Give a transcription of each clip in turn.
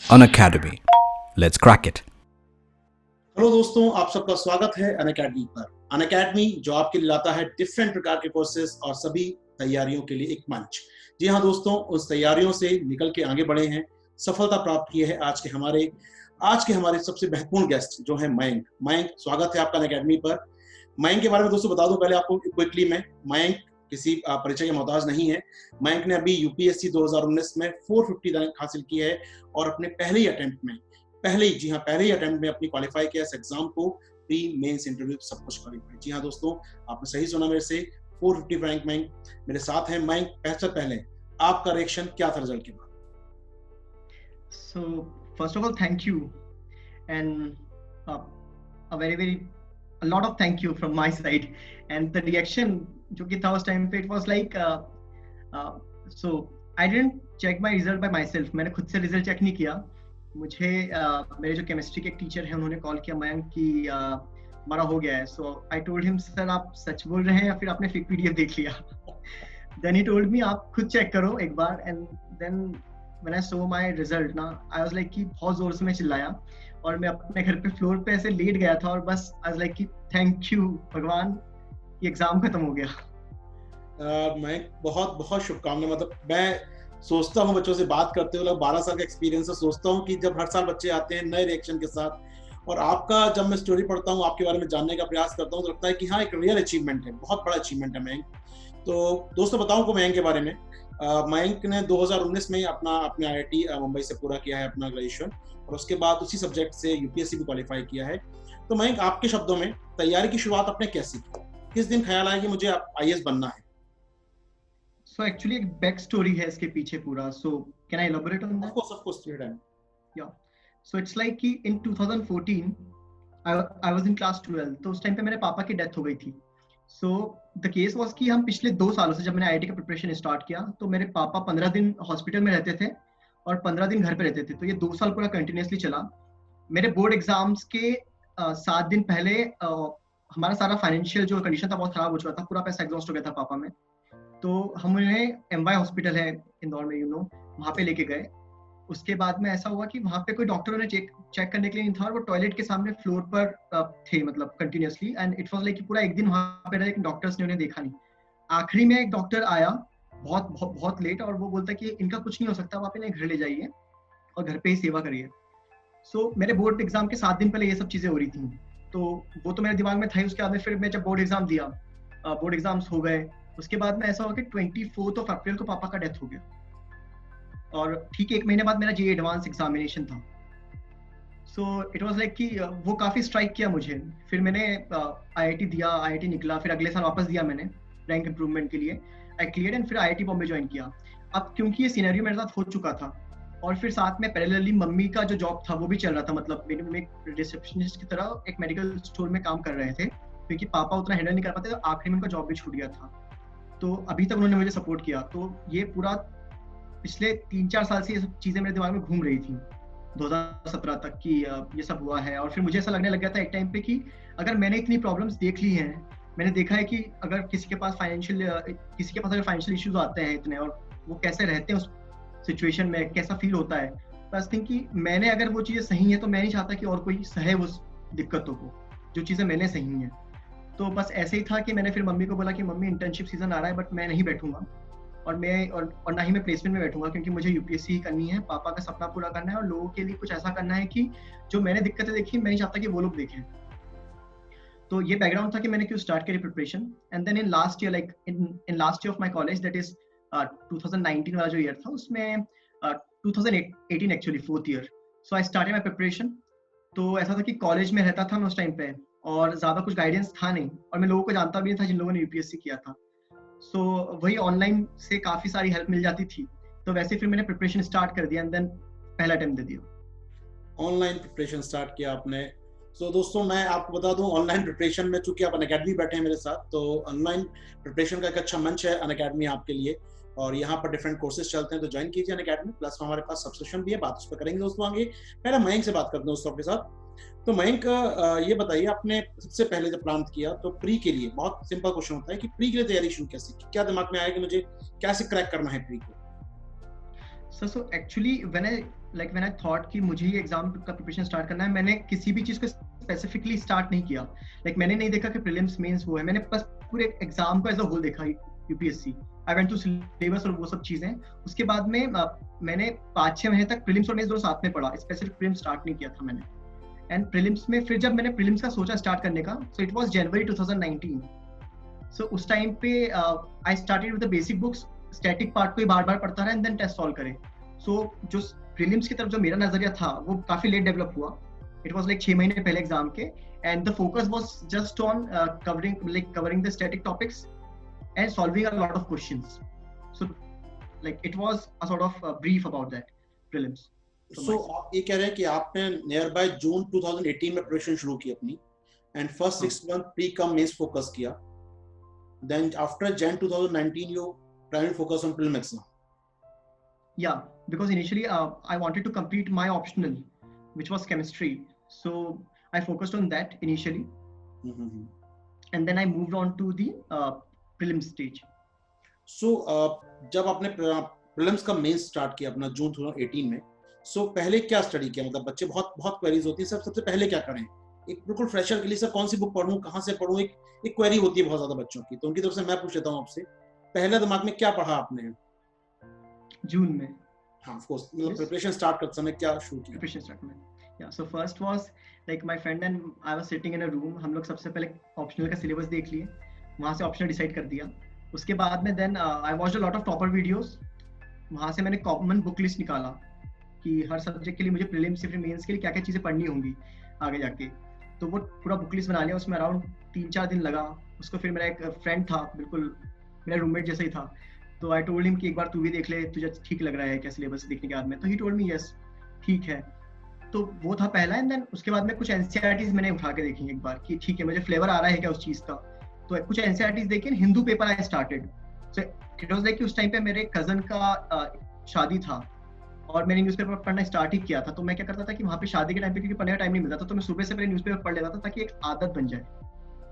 Unacademy. Let's crack it. Hello दोस्तों, आप सबका स्वागत है अनअकैडमी पर। अनअकैडमी जो आपके लिए लाता है डिफरेंट प्रकार के कोर्सेज और सभी तैयारियों के लिए एक मंच। जी हाँ दोस्तों, उस तैयारियों से निकल के आगे बढ़े हैं, सफलता प्राप्त की है आज के हमारे सबसे महत्वपूर्ण गेस्ट जो है मयंक। मयंक, स्वागत है आपका अनअकैडमी पर। मयंक के बारे में दोस्तों बता दूं पहले आपको क्विकली में। मयंक किसी परिचय के मोहताज नहीं है। मयंक ने अभी यूपीएससी 2019 में 450 रैंक हासिल की है और अपने पहले ही अटेम्प्ट में अपनी क्वालिफाई किया इस एग्जाम को। प्री मेंस इंटरव्यू सब कुछ क्वालिफाई। जी हाँ दोस्तों, आपने सही सुना मेरे से, 450 रैंक मयंक मेरे साथ है। मयंक, सबसे पहले आपका रिएक्शन क्या था रिजल्ट के बाद? So first of all, thank you, and uh, a lot of thank you from my side. And the reaction जो कि था उस टाइम पे, it was like uh, so I didn't check my result by myself. मैंने खुद से result check नहीं किया। मुझे मेरे जो केमिस्ट्री के टीचर हैं उन्होंने कॉल किया मयंक कि हमारा हो गया है। सो आई टोल्ड हिम, सर आप सच बोल रहे हैं या फिर आपने फेक पीडीएफ देख लिया? देन ही टोल्ड मी आप खुद चेक करो एक बार। And then when I saw my result ना, I was like कि बहुत जोर से मैं चिल्लाया और मैं अपने घर पे फ्लोर पे ऐसे लेट गया था और बस I was like कि थैंक यू भगवान, ये एग्जाम खत्म हो गया। मैं बहुत बहुत शुभकामनाएं। मतलब मैं सोचता हूँ बच्चों से बात करते हुए, 12 साल का एक्सपीरियंस है, सोचता हूँ कि जब हर साल बच्चे आते हैं नए रिएक्शन के साथ, और आपका जब मैं स्टोरी पढ़ता हूँ, आपके बारे में जानने का प्रयास करता हूँ, तो लगता है कि हाँ, एक रियल अचीवमेंट है, बहुत बड़ा अचीवमेंट है मयंक। तो दोस्तों बताऊं को मयंक के बारे में। मयंक ने 2019 में अपने आईआईटी मुंबई से पूरा किया है अपना ग्रेजुएशन, और उसके बाद उसी सब्जेक्ट से यूपीएससी भी क्वालिफाई किया है। तो मयंक, आपके शब्दों में तैयारी की शुरुआत आपने कैसे की? किस दिन ख्याल आया कि मुझे आईएएस बनना है? So actually एक बैक स्टोरी है इसके पीछे पूरा। So can I elaborate on that? Of course, Yeah. So it's like कि in 2014 I was in class 12। तो उस टाइम पे मेरे पापा की डेथ हो गई थी। So the case was कि हम पिछले 2 सालों से, जब मैंने आईआईटी का प्रिपरेशन स्टार्ट किया, तो मेरे पापा 15 दिन हॉस्पिटल में रहते थे और 15 दिन घर पे रहते थे। तो ये 2 साल पूरा कंटिन्यूसली चला। मेरे बोर्ड एग्जाम्स के 7 दिन पहले हमारा सारा फाइनेंशियल जो कंडीशन था बहुत खराब हो चुका था, पूरा पैसा एग्जॉस्ट हो गया था पापा में। तो हम उन्हें एमवाई हॉस्पिटल है इंदौर में, वहाँ पे लेके गए। उसके बाद में ऐसा हुआ कि वहाँ पे कोई डॉक्टर ने चेक करने के लिए नहीं था और वो टॉयलेट के सामने फ्लोर पर थे, मतलब continuously. And it was like पूरा एक दिन वहाँ पे रहे, डॉक्टर्स ने उन्हें देखा नहीं। आखिरी में एक डॉक्टर आया बहुत बहुत बहुत लेट, और वो बोलता कि इनका कुछ नहीं हो सकता, आप इन्हें घर ले जाइए और घर पे ही सेवा करिए। सो मेरे बोर्ड एग्जाम के 7 दिन पहले ये सब चीजें हो रही थी, तो वो तो मेरे दिमाग में था ही। उसके बाद में फिर मैं जब बोर्ड एग्जाम दिया, बोर्ड एग्जाम्स हो गए, उसके बाद में ऐसा हुआ कि 24 अप्रैल को पापा का डेथ हो गया, और ठीक 1 महीने बाद मेरा जेईई एडवांस एग्जामिनेशन था। सो इट वाज लाइक कि वो काफी स्ट्राइक किया मुझे। फिर मैंने आईआईटी दिया, आईआईटी निकला, फिर अगले साल वापस दिया मैंने रैंक इंप्रूवमेंट के लिए, आई क्लियर्ड, एंड फिर आईआईटी बॉम्बे ज्वाइन किया। अब क्योंकि ये सिनेरियो मेरे साथ हो चुका था और फिर साथ में पैरेलली मम्मी का जो जॉब था वो भी चल रहा था, मतलब मेरी मम्मी एक रिसेप्शनिस्ट की तरह एक मेडिकल स्टोर में काम कर रहे थे, क्योंकि पापा उतना हैंडल नहीं कर पाते, तो आखिरी में उनका जॉब भी छूट गया था। तो अभी तक उन्होंने मुझे सपोर्ट किया। तो ये पूरा पिछले 3-4 साल से ये सब चीजें मेरे दिमाग में घूम रही थी, 2017 तक कि ये सब हुआ है। और फिर मुझे ऐसा लगने लग गया था एक टाइम पे कि अगर मैंने इतनी प्रॉब्लम्स देख ली हैं, मैंने देखा है कि अगर किसी के पास फाइनेंशियल इश्यूज आते हैं इतने, और वो कैसे रहते हैं उस सिचुएशन में, कैसा फील होता है, बस थिंक कि मैंने अगर वो चीजें सही है तो मैं नहीं चाहता कि और कोई सहे उस दिक्कतों को, जो चीजें मैंने सही हैं। तो बस ऐसे ही था कि मैंने फिर मम्मी को बोला कि मम्मी इंटर्नशिप सीजन आ रहा है, बट मैं नहीं बैठूंगा, और ना ही मैं प्लेसमेंट में बैठूंगा, क्योंकि मुझे यूपीएससी ही करनी है, पापा का सपना पूरा करना है और लोगों के लिए कुछ ऐसा करना है कि जो मैंने दिक्कतें देखी मैं नहीं चाहता कि वो लोग देखें। तो ये बैकग्राउंड था कि मैंने क्यों स्टार्ट करी preparation. And then in last year, like in last year of my college, that is 2019 वाला जो ईयर था, उसमें 2018 actually 4th year, so I started my preparation. तो ऐसा था कि कॉलेज में रहता था मैं उस टाइम पे, और ज्यादा कुछ गाइडेंस था नहीं, और मैं लोगों को जानता भी नहीं था जिन लोगों ने यूपीएससी किया था। सो वही ऑनलाइन से काफी सारी हेल्प मिल जाती थी, तो वैसे फिर मैंने प्रिपरेशन स्टार्ट कर दिया, एंड देन पहला अटेम्प्ट दे दिया। ऑनलाइन प्रिपरेशन स्टार्ट किया आपने। सो दोस्तों, मैं आपको बता दूं, ऑनलाइन प्रिपरेशन में, चूंकि आप अनअकैडमी बैठे हैं मेरे साथ, तो ऑनलाइन प्रिपरेशन का एक अच्छा मंच है अनअकैडमी आपके लिए, और यहाँ पर डिफरेंट कोर्सेज चलते हैं, तो ज्वाइन कीजिए अनअकैडमी। प्लस हमारे पास सब्सक्रिप्शन भी है, बात उस पर करेंगे दोस्तों आगे। पहले मयंक से बात करते हैं दोस्तों आपके साथ। तो मयंक, ये बताइए, आपने सबसे पहले जब प्लान किया तो प्री के लिए, बहुत सिंपल क्वेश्चन होता है कि प्री के लिए तैयारी शुरू कैसे की? क्या दिमाग में आया कि मुझे कैसे क्रैक करना है प्री को? So actually when I thought कि मुझे ये एग्जाम का प्रिपरेशन स्टार्ट करना है, मैंने किसी भी चीज को स्पेसिफिकली स्टार्ट नहीं किया. मैंने नहीं देखा कि प्रीलिम्स मेंस वो है, मैंने बस पूरे एग्जाम को एज अ होल देखा. UPSC I went to syllabus और वो सब चीजें. उसके बाद में मैंने 5-6 महीने तक प्रीलिम्स और मेंस दोनों साथ में पढ़ा. स्पेसिफिक प्रीलिम्स स्टार्ट नहीं किया था मैंने. एंड प्रीलिम्स में फिर जब मैंने प्रीलिम्स का सोचा स्टार्ट करने का, सो इट वाज जनवरी 2019. सो उस टाइम पे I started with the basic books. Static part को ही बार-बार पढ़ता रहा एंड देन टेस्ट सॉल्व करे. सो जो प्रीलिम्स की तरफ जो मेरा नजरिया था वो काफी लेट डेवलप हुआ. इट वाज 6 महीने पहले एग्जाम के. And the focus was just on covering the static topics and solving a lot of questions. So it was a sort of brief about that prelims. So आप ये कह रहे हैं कि आपने नियर बाय जून 2018 में preparation शुरू की अपनी, and first 6 month pre cum mains focus किया. Then after Jan 2019 you primarily focus on prelim exam. Yeah, because initially I wanted to complete my optional, which was chemistry. So I focused on that initially. And then I moved on to the prelims stage. So जब आपने prelims का mains start किया अपना जून 2018 में, सो पहले क्या study किया? मतलब बच्चे बहुत क्वेरीज होती है, सबसे पहले क्या करें? एक बिल्कुल फ्रेशर के लिए सर कौन सी बुक पढूं, कहां से पढूं, एक क्वेरी होती है बहुत ज्यादा बच्चों की, तो उनकी तरफ से मैं पूछ लेता हूं आपसे, पहले दिमाग में क्या पढ़ा आपने जून में? हाँ, ऑफ कोर्स, मतलब प्रिपरेशन स्टार्ट करते समय क्या शुरू किया? प्रिपरेशन स्टार्ट में, या so first was my friend and I was sitting in a room. हम लोग सबसे पहले ऑप्शनल का सिलेबस देख लिए, वहां से ऑप्शनल डिसाइड कर दिया. उसके बाद में then I watched a lot of topper videos. वहां से मैंने कॉमन बुक लिस्ट निकाला कि हर सब्जेक्ट के लिए मुझे प्रीलिम्स या फिर मेंस के लिए क्या क्या चीजें पढ़नी होंगी आगे जाके. तो वो पूरा बुक लिस्ट बना लिया. उसमें अराउंड 3-4 दिन लगा उसको. फिर मेरा एक फ्रेंड था, बिल्कुल मेरा रूममेट जैसा ही था, तो आई टोल्ड हिम कि एक बार तू भी देख ले, तुझे ठीक लग रहा है क्या सिलेबस देखने के बाद में? तो ही टोल्ड मी यस ठीक है. तो वो था पहला. एंड देन उसके बाद में कुछ एनसीईआरटीज मैंने उठा के देखी एक बार कि ठीक है मुझे फ्लेवर आ रहा है क्या उस चीज का. तो कुछ एनसीईआरटीज देखे. Hindu paper I started. So it was कि उस टाइम पे मेरे कजन का शादी था और मैंने न्यूज़पेपर पढ़ना स्टार्ट ही किया था. तो मैं क्या करता था कि वहाँ पे शादी के टाइम पे क्योंकि पढ़ने का टाइम नहीं मिलता था, तो मैं सुबह से पहले न्यूज़पेपर पढ़ लेता था ताकि एक आदत बन जाए.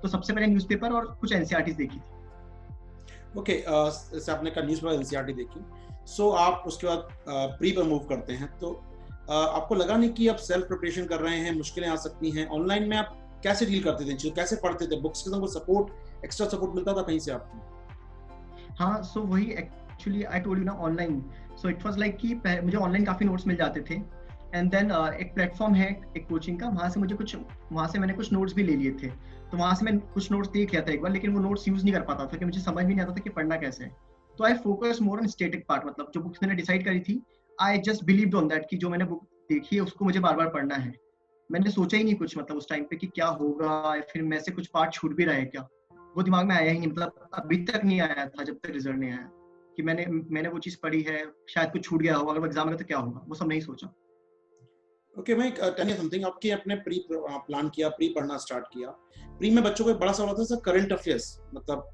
तो सबसे पहले न्यूज़पेपर और कुछ एनसीईआरटीज देखी थी. ओके, जैसे आपने कहा न्यूज़पेपर एनसीईआरटी देखी, सो आप उसके बाद प्री पर मूव करते हैं. तो आपको लगा नहीं कि आप सेल्फ प्रिपरेशन कर रहे हैं, मुश्किलें आ सकती हैं? ऑनलाइन में आप कैसे डील करते थे, कैसे पढ़ते थे? बुक्स के साथ कोई सपोर्ट, एक्स्ट्रा सपोर्ट मिलता था कहीं से आपको? हाँ, सो वही एक्चुअली आई टोल्ड यू ना ऑनलाइन. सो इट वाज कि मुझे ऑनलाइन काफी नोट्स मिल जाते थे. एंड देन एक प्लेटफॉर्म है एक कोचिंग का, वहाँ से मैंने कुछ नोट्स भी ले लिए थे. तो वहाँ से मैं कुछ नोट्स देख लिया था एक बार, लेकिन वो नोट्स यूज नहीं कर पाता था कि मुझे समझ भी नहीं आता था कि पढ़ना कैसे है. तो I focus more on static part. मतलब जो बुक्स मैंने डिसाइड करी थी, I just believed on that कि जो मैंने बुक देखी है उसको मुझे बार बार पढ़ना है. मैंने सोचा ही नहीं कुछ मतलब उस टाइम पे कि क्या होगा, फिर मैं से कुछ पार्ट छूट भी रहा है क्या, वो दिमाग में आया ही नहीं. मतलब अभी तक नहीं आया था जब तक रिजल्ट नहीं आया कि मैंने वो चीज पढ़ी है, शायद कुछ छूट गया होगा, अगर एग्जाम में तो क्या होगा, वो सब नहीं सोचा. ओके, मैं टेल यू समथिंग. आपके अपने प्री प्लान किया, प्री पढ़ना स्टार्ट किया. प्री में बच्चों को एक बड़ा सवाल होता है सर, करंट अफेयर्स. मतलब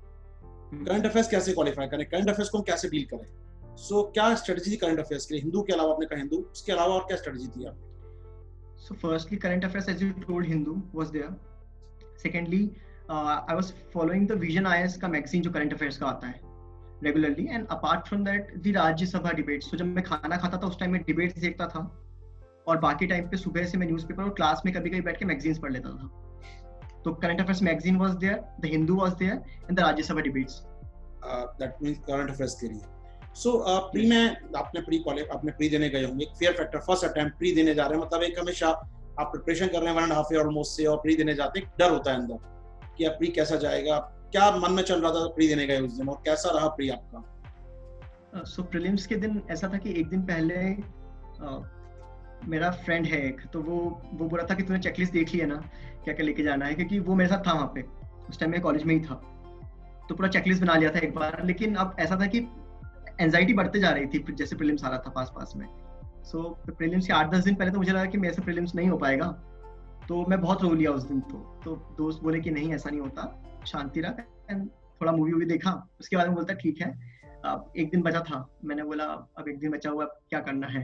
करंट अफेयर्स कैसे क्वालिफाई करें, करंट अफेयर्स को हम कैसे डील करें? सो क्या स्ट्रेटजी थी करंट अफेयर्स के लिए? हिंदू के अलावा आपने कहा हिंदू, उसके अलावा और क्या स्ट्रेटजी थी आपकी? So firstly, current affairs, as you told, Hindu was there. Secondly, I was following the Vision IS का magazine जो current affairs का आता है regularly, and apart from that, the राज्य सभा debates. So जब मैं खाना खाता था उस टाइम में debates देखता था, और बाकी टाइम पे सुबह से मैं न्यूज़पेपर और क्लास में कभी-कभी बैठ के magazines पढ़ लेता था. तो current affairs magazine was there, the Hindu was there, and the राज्य सभा debates. That means current affairs के लिए. सो प्री में आपने प्री देने गए होंगे. एक fair factor, first attempt pre देने जा रहे हैं, मतलब एक हमेशा आप प्रिपरेशन कर रहे हैं 1.5 ईयर ऑलमोस्ट से, और प्री देने जाते हैं, डर होता है अंदर कि अब प्री कैसा जाएगा. क्या मन में चल रहा था प्री देने गए उस दिन, और कैसा रहा प्री आपका? सो प्रीलिम्स के दिन ऐसा था कि एक दिन पहले मेरा फ्रेंड है एक, तो वो बोल रहा था कि तूने चेकलिस्ट देख लिया ना, क्या क्या लेके जाना है, क्योंकि वो मेरे साथ था वहाँ पे, उस टाइम मैं कॉलेज में ही था. तो पूरा चेकलिस्ट बना लिया था एक बार. लेकिन अब ऐसा था कि एंजाइटी बढ़ते जा रही थी जैसे प्रीलिम्स आ रहा था पास में. सो प्रीलिम्स के 8-10 दिन पहले तो मुझे लगा कि मेरे से प्रीलिम्स नहीं हो पाएगा, तो मैं बहुत रो लिया उस दिन. तो दोस्त बोले कि नहीं ऐसा नहीं होता, शांति रख, एंड थोड़ा मूवी देखा. उसके बाद में बोलता ठीक है, अब एक दिन बचा था. मैंने बोला अब एक दिन बचा हुआ, क्या करना है.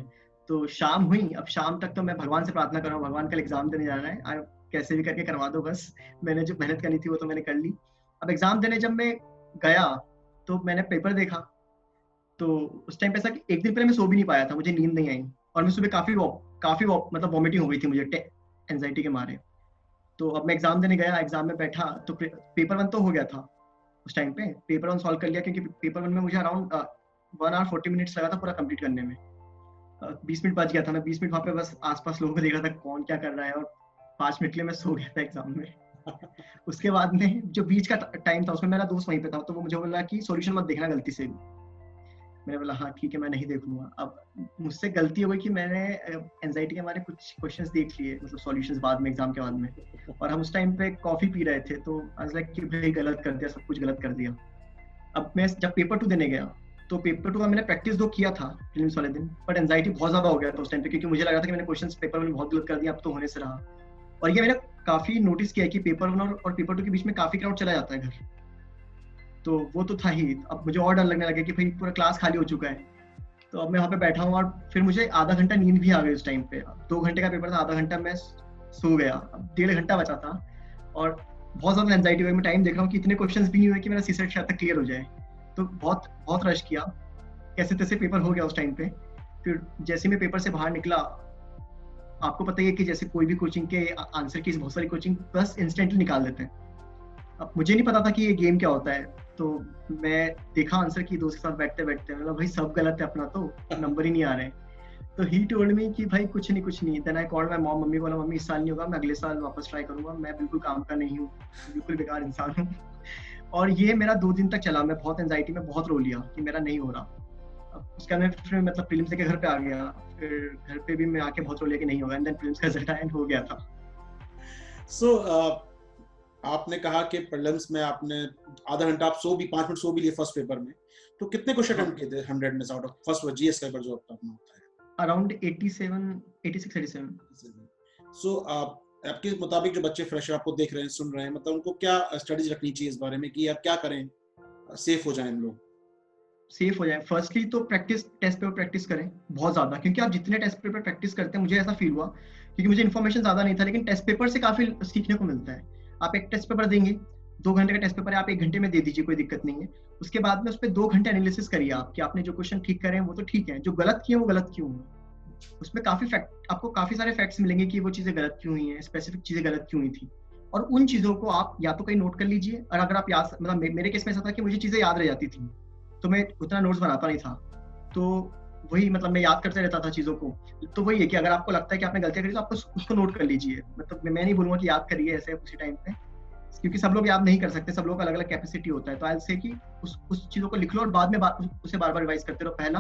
तो शाम हुई. अब शाम तक तो मैं भगवान से प्रार्थना कर रहा हूँ, भगवान कल एग्जाम देने जाना है, कैसे भी करके करवा दो बस. मैंने जो मेहनत करनी थी वो तो मैंने कर ली. अब एग्जाम देने जब मैं गया तो मैंने पेपर देखा, तो उस टाइम पे ऐसा कि एक दिन पहले मैं सो भी नहीं पाया था, मुझे नींद नहीं आई और मैं सुबह काफी मतलब वॉमिटिंग हो गई थी मुझे एंजाइटी के मारे। तो अब मैं एग्जाम देने गया, एग्जाम में बैठा तो पेपर 1 तो हो गया था उस टाइम पे, पेपर 1 सॉल्व कर लिया क्योंकि पेपर 1 में मुझे अराउंड 1 आवर 40 मिनट्स लगा था पूरा कंप्लीट करने में। 20 मिनट बच गया था, मैं 20 मिनट वहाँ पे बस आसपास लोगों को देख रहा था कौन क्या कर रहा है, और 5 मिनट के लिए मैं सो गया था एग्जाम में। उसके बाद में जो बीच का टाइम था उसमें मेरा दोस्त वहीं पे था, तो वो मुझे बोला कि सॉल्यूशन मत देखना गलती से भी। मैंने बोला हाँ ठीक है, मैं नहीं देखूंगा। अब मुझसे गलती हो गई कि मैंने एंजाइटी के हमारे कुछ क्वेश्चंस देख लिए, मतलब सॉल्यूशंस बाद में एग्जाम के बाद में, और हम उस टाइम पे कॉफी पी रहे थे, तो आई वाज लाइक कि भाई गलत कर दिया, सब कुछ गलत कर दिया। अब मैं जब पेपर 2 देने गया तो पेपर 2 का मैंने प्रैक्टिस 2 किया था प्रीलिम्स वाले दिन, बट एंजाइटी बहुत ज्यादा हो गया था उस टाइम पे, क्योंकि मुझे लगा था कि मैंने क्वेश्चंस पेपर 1 में बहुत गलत कर दिया, अब तो होने से रहा। और ये मैंने काफी नोटिस किया कि पेपर 1 और पेपर 2 के बीच में काफी क्राउड चला जाता है घर, तो वो तो था ही। अब मुझे और डर लगने लगा कि भाई पूरा क्लास खाली हो चुका है, तो अब मैं वहाँ पे बैठा हूँ और फिर मुझे आधा घंटा नींद भी आ गई उस टाइम पे। 2 घंटे का पेपर था, आधा घंटा मैं सो गया, अब 1.5 घंटा बचा था और बहुत ज्यादा एंजाइटी हुई। मैं टाइम देख रहा हूँ कि इतने क्वेश्चंस भी नहीं हुए कि मेरा सीसेट शायद तक क्लियर हो जाए, तो बहुत बहुत रश किया, कैसे तैसे पेपर हो गया उस टाइम पे। फिर जैसे मैं पेपर से बाहर निकला, आपको पता ही है कि जैसे कोई भी कोचिंग के आंसर की बहुत सारी कोचिंग बस इंस्टेंटली निकाल देते हैं। अब मुझे नहीं पता था कि ये गेम क्या होता है, तो मैं देखा आंसर की दोस्त के साथ बैठते बैठते, मतलब भाई सब गलत है अपना, तो नंबर ही नहीं आ रहे। तो ही टोल्ड मी कि भाई कुछ नहीं। Then I called my mom, मम्मी बोला मम्मी इस साल नहीं होगा, मैं अगले साल वापस ट्राई करूंगा, मैं बिल्कुल काम का नहीं हूँ, बिल्कुल बेकार इंसान हूँ। और ये मेरा 2 दिन तक चला, मैं बहुत एंजाइटी में बहुत रो लिया कि मेरा नहीं हो रहा। अब उसके बाद फिर मतलब प्रीलिम्स देके घर पे आ गया, फिर घर पे भी मैं आके बहुत रो लिया कि नहीं होगा, एंड देन प्रीलिम्स का रिजल्ट एंड हो गया था। सो आपने कहा कि प्रीलिम्स में आपने आधा घंटा आप सो भी 5 मिनट सो भी लिए फर्स्ट पेपर में, तो कितने क्वेश्चन अटेम्प्ट किए थे 100 में से out of first GS paper जो अपना होता है? अराउंड 86 87। सो आपके मुताबिक जो बच्चे फ्रेशर आपको देख रहे हैं, सुन रहे हैं, मतलब उनको क्या स्ट्रेटजी रखनी चाहिए इस बारे में कि यार क्या करें सेफ हो जाएं लोग? सेफ हो जाए, फर्स्टली तो प्रैक्टिस, टेस्ट पेपर प्रैक्टिस करें बहुत ज्यादा, क्योंकि आप जितने टेस्ट पेपर प्रैक्टिस करते हैं, मुझे ऐसा फील हुआ क्योंकि मुझे इन्फॉर्मेशन ज्यादा नहीं था, लेकिन टेस्ट पेपर से काफी सीखने को मिलता है। आप एक टेस्ट पेपर देंगे, 2 घंटे का टेस्ट पेपर है, आप 1 घंटे में दे दीजिए, कोई दिक्कत नहीं है। उसके बाद में उस पर 2 घंटे एनालिसिस करिए आप कि आपने जो क्वेश्चन ठीक करे हैं वो तो ठीक है, जो गलत किए वो गलत क्यों हुए। उसमें काफी फैक्ट, आपको काफी सारे फैक्ट्स मिलेंगे कि वो चीजें गलत क्यों हुई हैं, स्पेसिफिक चीजें गलत क्यों हुई थी, और उन चीजों को आप या तो कहीं नोट कर लीजिए, और अगर आप याद, मतलब मेरे केस में ऐसा था कि मुझे चीजें याद रह जाती थी, तो मैं उतना नोट्स बनाता नहीं था, तो वही मतलब मैं याद करते रहता था चीजों को। तो वही है कि अगर आपको लगता है कि आपने गलतियां करी तो आपको उसको नोट कर लीजिए, मतलब मैं नहीं बोलूंगा कि याद करिए ऐसे उसी टाइम पे, क्योंकि सब लोग याद नहीं कर सकते, सब लोग का अलग अलग कैपेसिटी होता है। तो आई से कि उस चीजों को लिख लो और बाद में उसे बार बार रिवाइज करते रहो, पहला।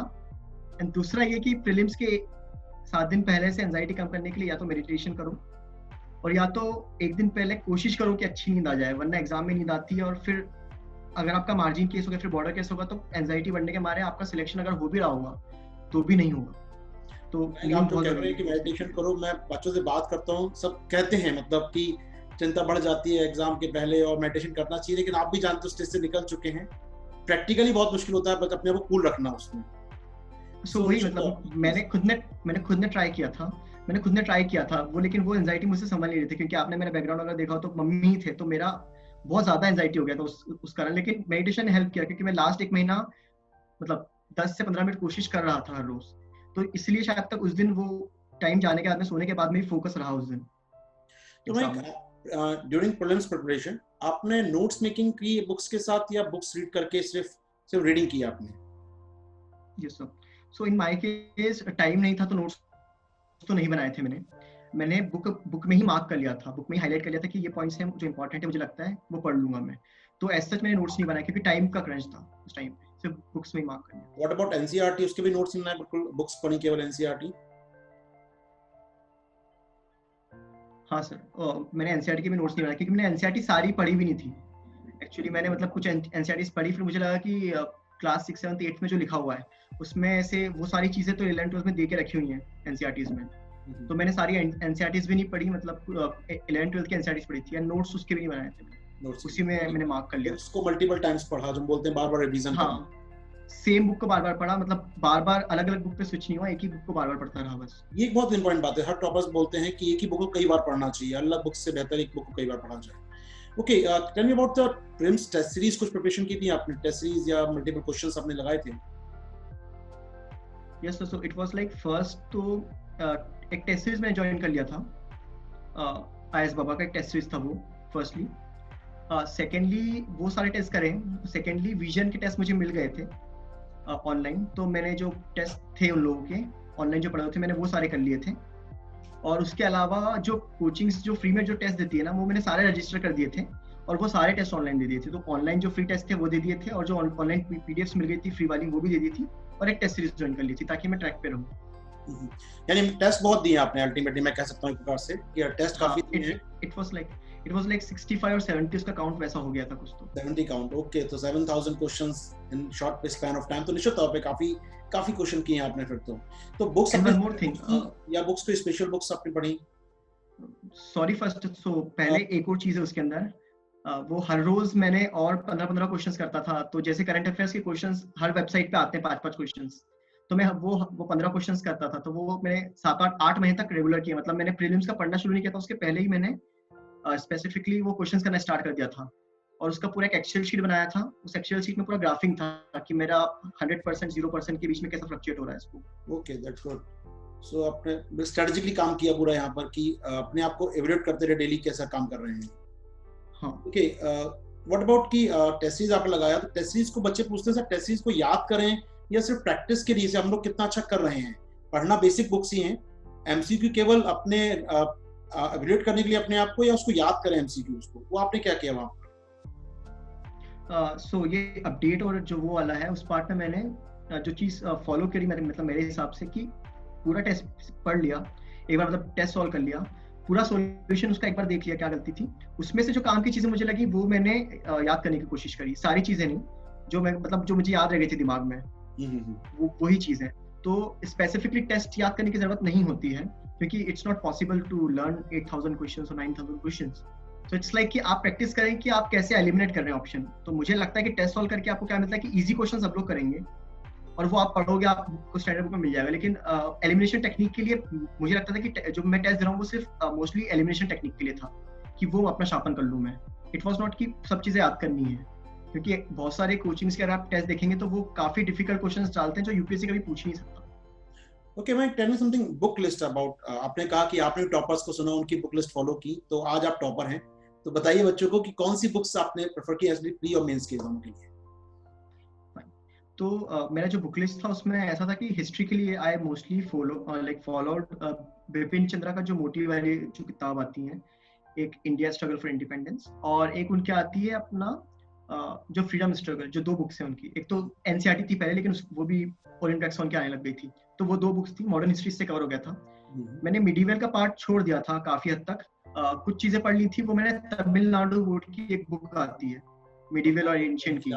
एंड दूसरा ये कि प्रीलिम्स के 7 दिन पहले से एंजाइटी कम करने के लिए या तो मेडिटेशन करो, और या तो 1 दिन पहले कोशिश करो कि अच्छी नींद आ जाए, वरना एग्जाम में नींद आती है, और फिर अगर आपका मार्जिन केस होगा, फिर बॉर्डर केस होगा, तो एंजाइटी बढ़ने के मारे आपका सिलेक्शन अगर हो भी रहा होगा तो भी नहीं होगा। तो आप जो कह रहे हैं कि मेडिटेशन करो, मैं बच्चों से बात करता हूँ, सब कहते हैं मतलब कि चिंता बढ़ जाती है एग्जाम के पहले और मेडिटेशन करना चाहिए, लेकिन आप भी जानते हो स्टेज से निकल चुके हैं, प्रैक्टिकली बहुत मुश्किल होता है बस अपने को कूल रखना उसमें। सो वही मतलब मैंने खुद ने ट्राई किया था वो, लेकिन वो एंजाइटी मुझसे संभल नहीं रही थी, क्योंकि आपने मेरा बैकग्राउंड अगर देखा तो मम्मी ही थे, तो मेरा बहुत ज्यादा एंजाइटी हो गया था उस कारण। लेकिन मेडिटेशन ने हेल्प किया, क्योंकि मैं लास्ट 1 महीना मतलब 10 से 15 मिनट कोशिश कर रहा था हर रोज, तो इसलिए शायद तक उस दिन वो टाइम जाने के बाद में सोने के बाद में ही फोकस रहा उस दिन। तो मैं ड्यूरिंग प्रीलिम्स प्रिपरेशन आपने नोट्स मेकिंग की बुक्स के साथ या बुक्स रीड करके सिर्फ रीडिंग की आपने? Yes sir. So in my case time नहीं था, तो नोट्स तो नहीं बनाए थे मैंने बुक में ही मार्क कर लिया था, बुक में ही हाईलाइट कर लिया था कि ये पॉइंट्स हैं जो इंपॉर्टेंट है, मुझे लगता है वो पढ़ लूंगा मैं। तो एज सच मैंने नोट्स नहीं बनाए, क्योंकि टाइम का क्रंच था उस टाइम पे, सिर्फ बुक्स में ही मार्क कर लिया। व्हाट अबाउट एनसीईआरटी, उसके भी नोट्स नहीं बनाए, बिल्कुल बुक्स पढ़ी केवल एनसीईआरटी? हाँ सर, मैंने एनसीईआरटी के भी नोट्स नहीं बनाए, क्योंकि मैंने एनसीईआरटी सारी पढ़ी भी नहीं थी एक्चुअली। मैंने मतलब कुछ एनसीईआरटी पढ़ी, फिर मुझे लगा कि क्लास 6, 7, 8 में जो लिखा हुआ है उसमें ऐसे वो सारी चीजें तो 11, 12 में दे के रखी हुई हैं एनसीईआरटीज में, तो मैंने सारी एनसीईआरटीज भी नहीं पढ़ी, मतलब 11, 12 की एनसीईआरटीज पढ़ी थी, एंड नोट्स उसके भी नहीं बनाए थे, उसी में मैंने मार्क कर लिया। उसको मल्टीपल टाइम्स पढ़ा, जो बोलते हैं बार-बार रिवीजन करना। हाँ, सेम बुक को बार-बार पढ़ा, मतलब बार-बार अलग-अलग बुक पे स्विच नहीं हुआ, एक ही बुक को बार-बार पढ़ता रहा बस। ये एक बहुत इंपॉर्टेंट बात है, हर टॉपर्स बोलते हैं कि एक ही बुक को कई बार पढ़ना चाहिए, अलग बुक से बेहतर एक बुक को कई बार पढ़ना चाहिए। Okay, tell me about the prelims test series, कुछ प्रिपरेशन की थी आपने? टेस्ट सीरीज या मल्टीपल क्वेश्चंस आपने लगाए थे? Yes so it was like first तो एक टेस्ट सीरीज मैंने ज्वाइन कर लिया था, आईएस बाबा का एक टेस्ट सीरीज था वो फर्स्टली। सेकेंडली वो सारे टेस्ट करें, सेकेंडली विजन के टेस्ट मुझे मिल गए थे ऑनलाइन, तो मैंने जो टेस्ट थे उन लोगों के ऑनलाइन जो पढ़े थे मैंने वो सारे कर लिए थे। और उसके अलावा जो कोचिंग्स जो फ्री में जो टेस्ट देती है ना वो मैंने सारे रजिस्टर कर दिए थे और वो सारे टेस्ट ऑनलाइन दे दिए थे। तो ऑनलाइन जो फ्री टेस्ट थे वो दे दिए थे और जो ऑनलाइन पीडीएफ्स मिल गई थी फ्री वाली वो भी दे दी थी, और एक टेस्ट सीरीज ज्वाइन कर ली थी ताकि मैं ट्रैक पे रहूं। यानी टेस्ट बहुत दिए आपने अल्टीमेटली, मैं कह सकता हूं एक प्रकार से कि टेस्ट काफी दिए हैं। इट वाज लाइक 65 और 70 उसका काउंट वैसा हो गया था कुछ तो 70 काउंट। ओके, तो 7000 questions in short span of time, तो निश्चित तौर पे काफी क्वेश्चन किए आपने फिर तो books And one more thing, या बुक्स कोई स्पेशल बुक्स आपने पढ़ी? सॉरी फर्स्ट सो पहले एक और चीज है उसके अंदर, वो हर रोज मैंने और 15 क्वेश्चंस करता था। तो जैसे करंट अफेयर्स के क्वेश्चंस हर वेबसाइट पे आते हैं 5 क्वेश्चंस, तो मैं वो 15 क्वेश्चंस करता था। तो वो मैंने 7-8 महीने तक रेगुलर किया, मतलब मैंने प्रीलिम्स का पढ़ना शुरू नहीं किया था उसके पहले ही मैंने स्पेसिफिकली वो क्वेश्चंस करना स्टार्ट कर दिया था। और उसका पूरा एक एक्सेल शीट बनाया था, उस एक्सेल शीट में पूरा ग्राफिंग था कि मेरा 100% 0% के बीच में कैसा फ्लक्चुएट हो रहा है इसको। Okay, that's good. सो आपने स्ट्रेटेजिकली काम किया पूरा यहाँ पर कि अपने आप को एवल्यूएट करते रहे डेली कैसा काम कर रहे हैं। हाँ ओके, व्हाट अबाउट कि टेस्ट सीरीज आपने लगाया, तो टेस्ट सीरीज को बच्चे पूछते हैं सर टेस्ट सीरीज को याद करें या सिर्फ प्रैक्टिस के लिए, से हम लोग कितना अच्छा कर रहे हैं? पढ़ना बेसिक बुक्स ही हैं, एमसीक्यू केवल अपने एवल्यूएट करने के लिए अपने आप को, या उसको याद करें एमसीक्यू उसको, वो आपने क्या किया वहाँ? सो ये अपडेट और जो वो वाला है उस पार्ट में मैंने जो चीज फॉलो करी मतलब मेरे हिसाब से कि पूरा टेस्ट पढ़ लिया एक बार, मतलब टेस्ट सॉल्व कर लिया, पूरा सॉल्यूशन उसका एक बार देख लिया क्या गलती थी, उसमें से जो काम की चीजें मुझे लगी वो मैंने याद करने की कोशिश करी, सारी चीजें नहीं जो मैं मतलब जो मुझे याद रह गई थी दिमाग में वो वही चीज है। तो स्पेसिफिकली टेस्ट याद करने की जरूरत नहीं होती है क्योंकि it's not possible to learn 8000 questions और 9000 क्वेश्चंस। तो इट्स लाइक कि आप प्रैक्टिस करें कि आप कैसे एलिमिनेट कर रहे हैं ऑप्शन। तो मुझे लगता है कि टेस्ट सॉल्व करके आपको क्या मिलता है कि इजी क्वेश्चंस सब लोग करेंगे और वो आप पढ़ोगे आपको स्टैंडर्ड बुक में मिल जाएगा। लेकिन एलिमिनेशन टेक्निक के लिए मुझे लगता था कि जो मैं टेस्ट दे रहा हूँ वो सिर्फ मोस्टली एलिमिनेशन टेक्निक के लिए था कि वो अपना शार्पन कर लूँ मैं। इट वाज नॉट कि सब चीजें याद करनी है, क्योंकि बहुत सारे कोचिंग्स के अगर आप टेस्ट देखेंगे तो वो काफी डिफिकल्ट क्वेश्चंस डालते हैं जो यूपीएससी कभी पूछ नहीं सकता। ओके मैं tell me something book list about, आपने कहा कि आपने टॉपर्स को सुना, उनकी बुक लिस्ट फॉलो की, तो आज आप टॉपर हैं, तो बताइए बच्चों को कि कौन सी बुक्स आपने प्रेफर की एज प्री और मेंस के एग्जाम के लिए? तो मेरा जो बुक लिस्ट था उसमें ऐसा था कि हिस्ट्री के लिए I mostly followed Bipin Chandra का जो मोटिव वाली जो किताब आती है, एक इंडिया स्ट्रगल फॉर इंडिपेंडेंस, और एक उनके आती है अपना जो फ्रीडम स्ट्रगल, जो 2 बुक्स हैं उनकी। एक तो एनसीईआरटी थी पहले लेकिन वो भी ओरिएंट टैक्सॉन के आने लग गई थी, तो वो 2 बुक्स थी, मॉडर्न हिस्ट्री से कवर हो गया था। मैंने मिडीवल का पार्ट छोड़ दिया था काफी हद तक, कुछ चीजें पढ़ ली थी। वो मैंने तमिलनाडु बोर्ड की एक बुक आती है मिडीवल और एंशिएंट की,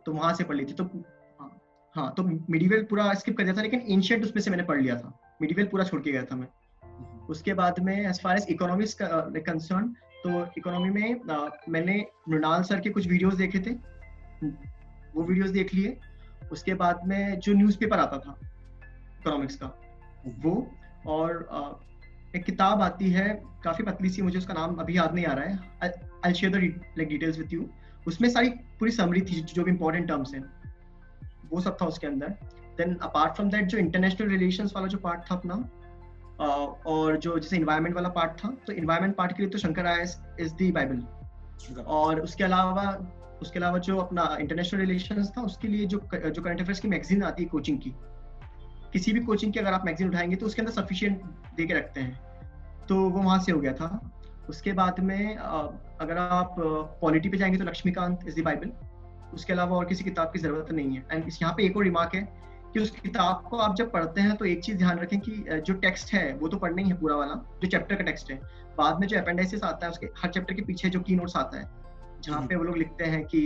तो वहां से पढ़ ली थी। तो हाँ, तो मिडीवल पूरा स्किप कर दिया था लेकिन एंशिएंट उसमें से मैंने पढ़ लिया था, मिडीवल पूरा छोड़ के गया था मैं। उसके बाद में as far as economics concern, तो इकोनॉमी में मैंने मृणाल सर के कुछ वीडियोस देखे थे, वो वीडियोस देख लिए। उसके बाद में जो न्यूज़पेपर आता था इकोनॉमिक्स का वो, और एक किताब आती है काफी पतली सी, मुझे उसका नाम अभी याद नहीं आ रहा है, I share the like details with you. उसमें सारी पूरी समरी थी जो भी इंपॉर्टेंट टर्म्स हैं, वो सब था उसके अंदर। देन अपार्ट फ्रॉम दैट जो इंटरनेशनल रिलेशंस वाला जो पार्ट था अपना, और जो जैसे इन्वायरमेंट वाला पार्ट था, तो इन्वायरमेंट पार्ट के लिए तो Shankar IAS is the Bible. और उसके अलावा जो अपना इंटरनेशनल रिलेशंस था उसके लिए जो करंट अफेयर्स की मैगजीन आती है कोचिंग की, किसी भी कोचिंग की अगर आप मैगजीन उठाएंगे तो उसके अंदर सफिशिएंट दे के रखते हैं, तो वो वहां से हो गया था। उसके बाद में अगर आप पॉलिटी पे जाएंगे तो लक्ष्मीकांत इज द बाइबल, उसके अलावा और किसी किताब की जरूरत नहीं है। एंड यहाँ पे एक और रिमार्क है कि उस किताब को आप जब पढ़ते हैं तो एक चीज ध्यान रखें कि जो टेक्स्ट है वो तो पढ़ना ही है पूरा वाला, जो चैप्टर का टेक्स्ट है। बाद में जो अपेंडिसेस आता है उसके हर चैप्टर के पीछे जो की नोट्स आता है, जहाँ पे वो लोग लिखते हैं कि